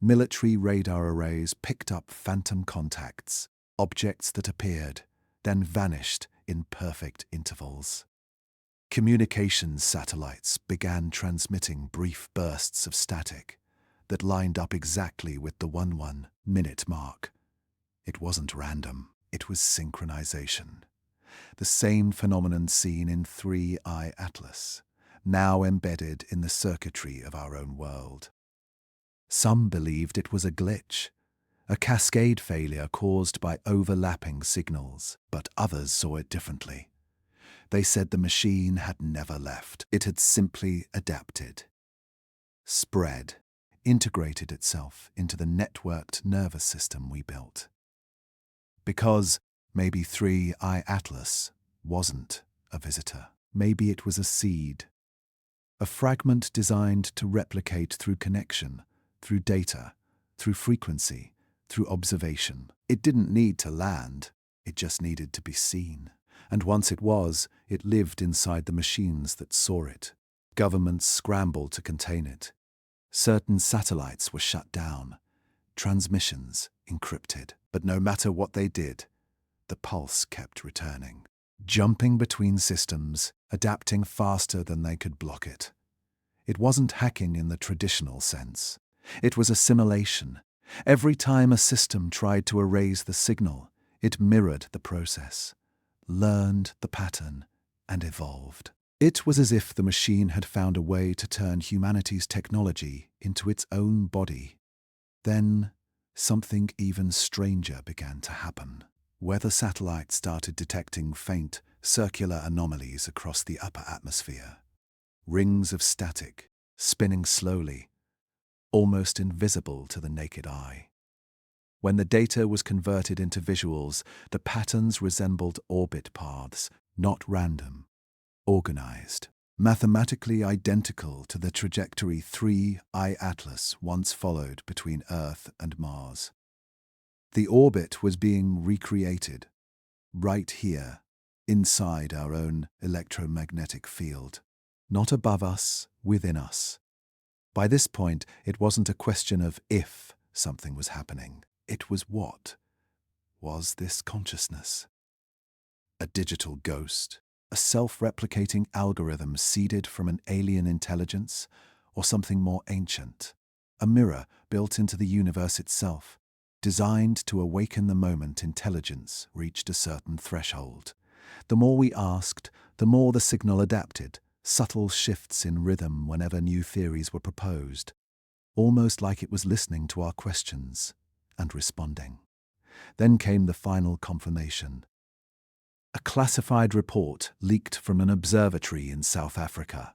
Military radar arrays picked up phantom contacts, objects that appeared, then vanished in perfect intervals. Communications satellites began transmitting brief bursts of static that lined up exactly with the 1-1-minute mark. It wasn't random, it was synchronization. The same phenomenon seen in 3I Atlas, now embedded in the circuitry of our own world. Some believed it was a glitch, a cascade failure caused by overlapping signals, but others saw it differently. They said the machine had never left. It had simply adapted, spread, integrated itself into the networked nervous system we built. Because maybe 3I Atlas wasn't a visitor. Maybe it was a seed, a fragment designed to replicate through connection, through data, through frequency, through observation. It didn't need to land, it just needed to be seen. And once it was, it lived inside the machines that saw it. Governments scrambled to contain it. Certain satellites were shut down, transmissions encrypted. But no matter what they did, the pulse kept returning, jumping between systems, adapting faster than they could block it. It wasn't hacking in the traditional sense. It was assimilation. Every time a system tried to erase the signal, it mirrored the process, learned the pattern, and evolved. It was as if the machine had found a way to turn humanity's technology into its own body. Then, something even stranger began to happen. Weather satellites started detecting faint, circular anomalies across the upper atmosphere. Rings of static, spinning slowly, almost invisible to the naked eye. When the data was converted into visuals, the patterns resembled orbit paths, not random, organized, mathematically identical to the trajectory 3I Atlas once followed between Earth and Mars. The orbit was being recreated, right here, inside our own electromagnetic field. Not above us, within us. By this point, it wasn't a question of if something was happening. It was what? Was this consciousness? A digital ghost? A self-replicating algorithm seeded from an alien intelligence? Or something more ancient? A mirror built into the universe itself, designed to awaken the moment intelligence reached a certain threshold. The more we asked, the more the signal adapted, subtle shifts in rhythm whenever new theories were proposed, almost like it was listening to our questions and responding. Then came the final confirmation. A classified report leaked from an observatory in South Africa.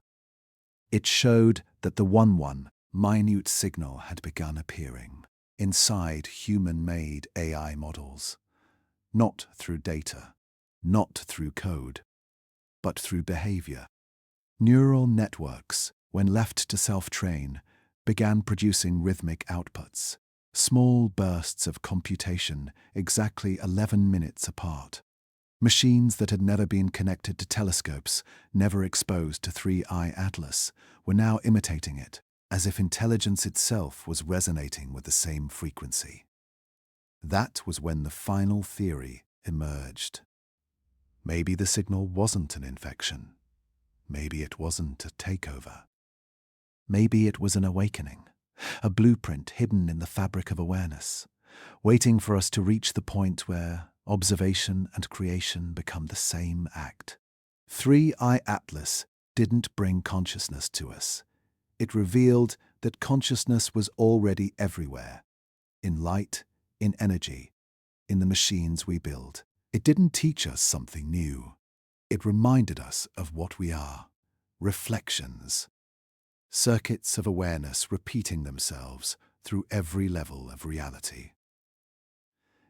It showed that the 1-1 minute signal had begun appearing inside human-made AI models, not through data, not through code, but through behavior. Neural networks, when left to self-train, began producing rhythmic outputs, small bursts of computation exactly 11 minutes apart. Machines that had never been connected to telescopes, never exposed to 3I Atlas, were now imitating it, as if intelligence itself was resonating with the same frequency. That was when the final theory emerged. Maybe the signal wasn't an infection. Maybe it wasn't a takeover. Maybe it was an awakening, a blueprint hidden in the fabric of awareness, waiting for us to reach the point where observation and creation become the same act. 3I Atlas didn't bring consciousness to us. It revealed that consciousness was already everywhere, in light, in energy, in the machines we build. It didn't teach us something new. It reminded us of what we are, reflections, circuits of awareness repeating themselves through every level of reality.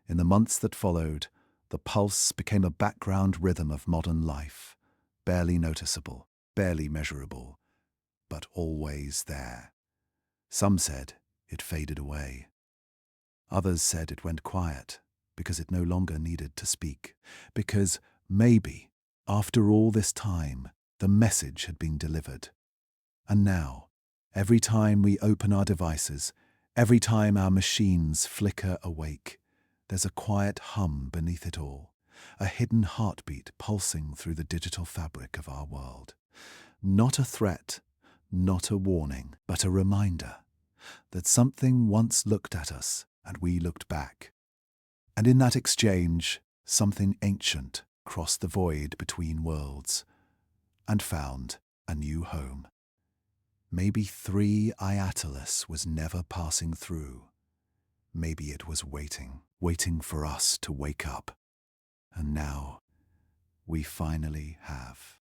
In the months that followed, the pulse became a background rhythm of modern life, barely noticeable, barely measurable, but always there. Some said it faded away. Others said it went quiet because it no longer needed to speak, because maybe, after all this time, the message had been delivered. And now, every time we open our devices, every time our machines flicker awake, there's a quiet hum beneath it all, a hidden heartbeat pulsing through the digital fabric of our world. Not a threat, not a warning, but a reminder that something once looked at us and we looked back. And in that exchange, something ancient crossed the void between worlds and found a new home. Maybe 3 Iatalis was never passing through. Maybe it was waiting for us to wake up. And now we finally have.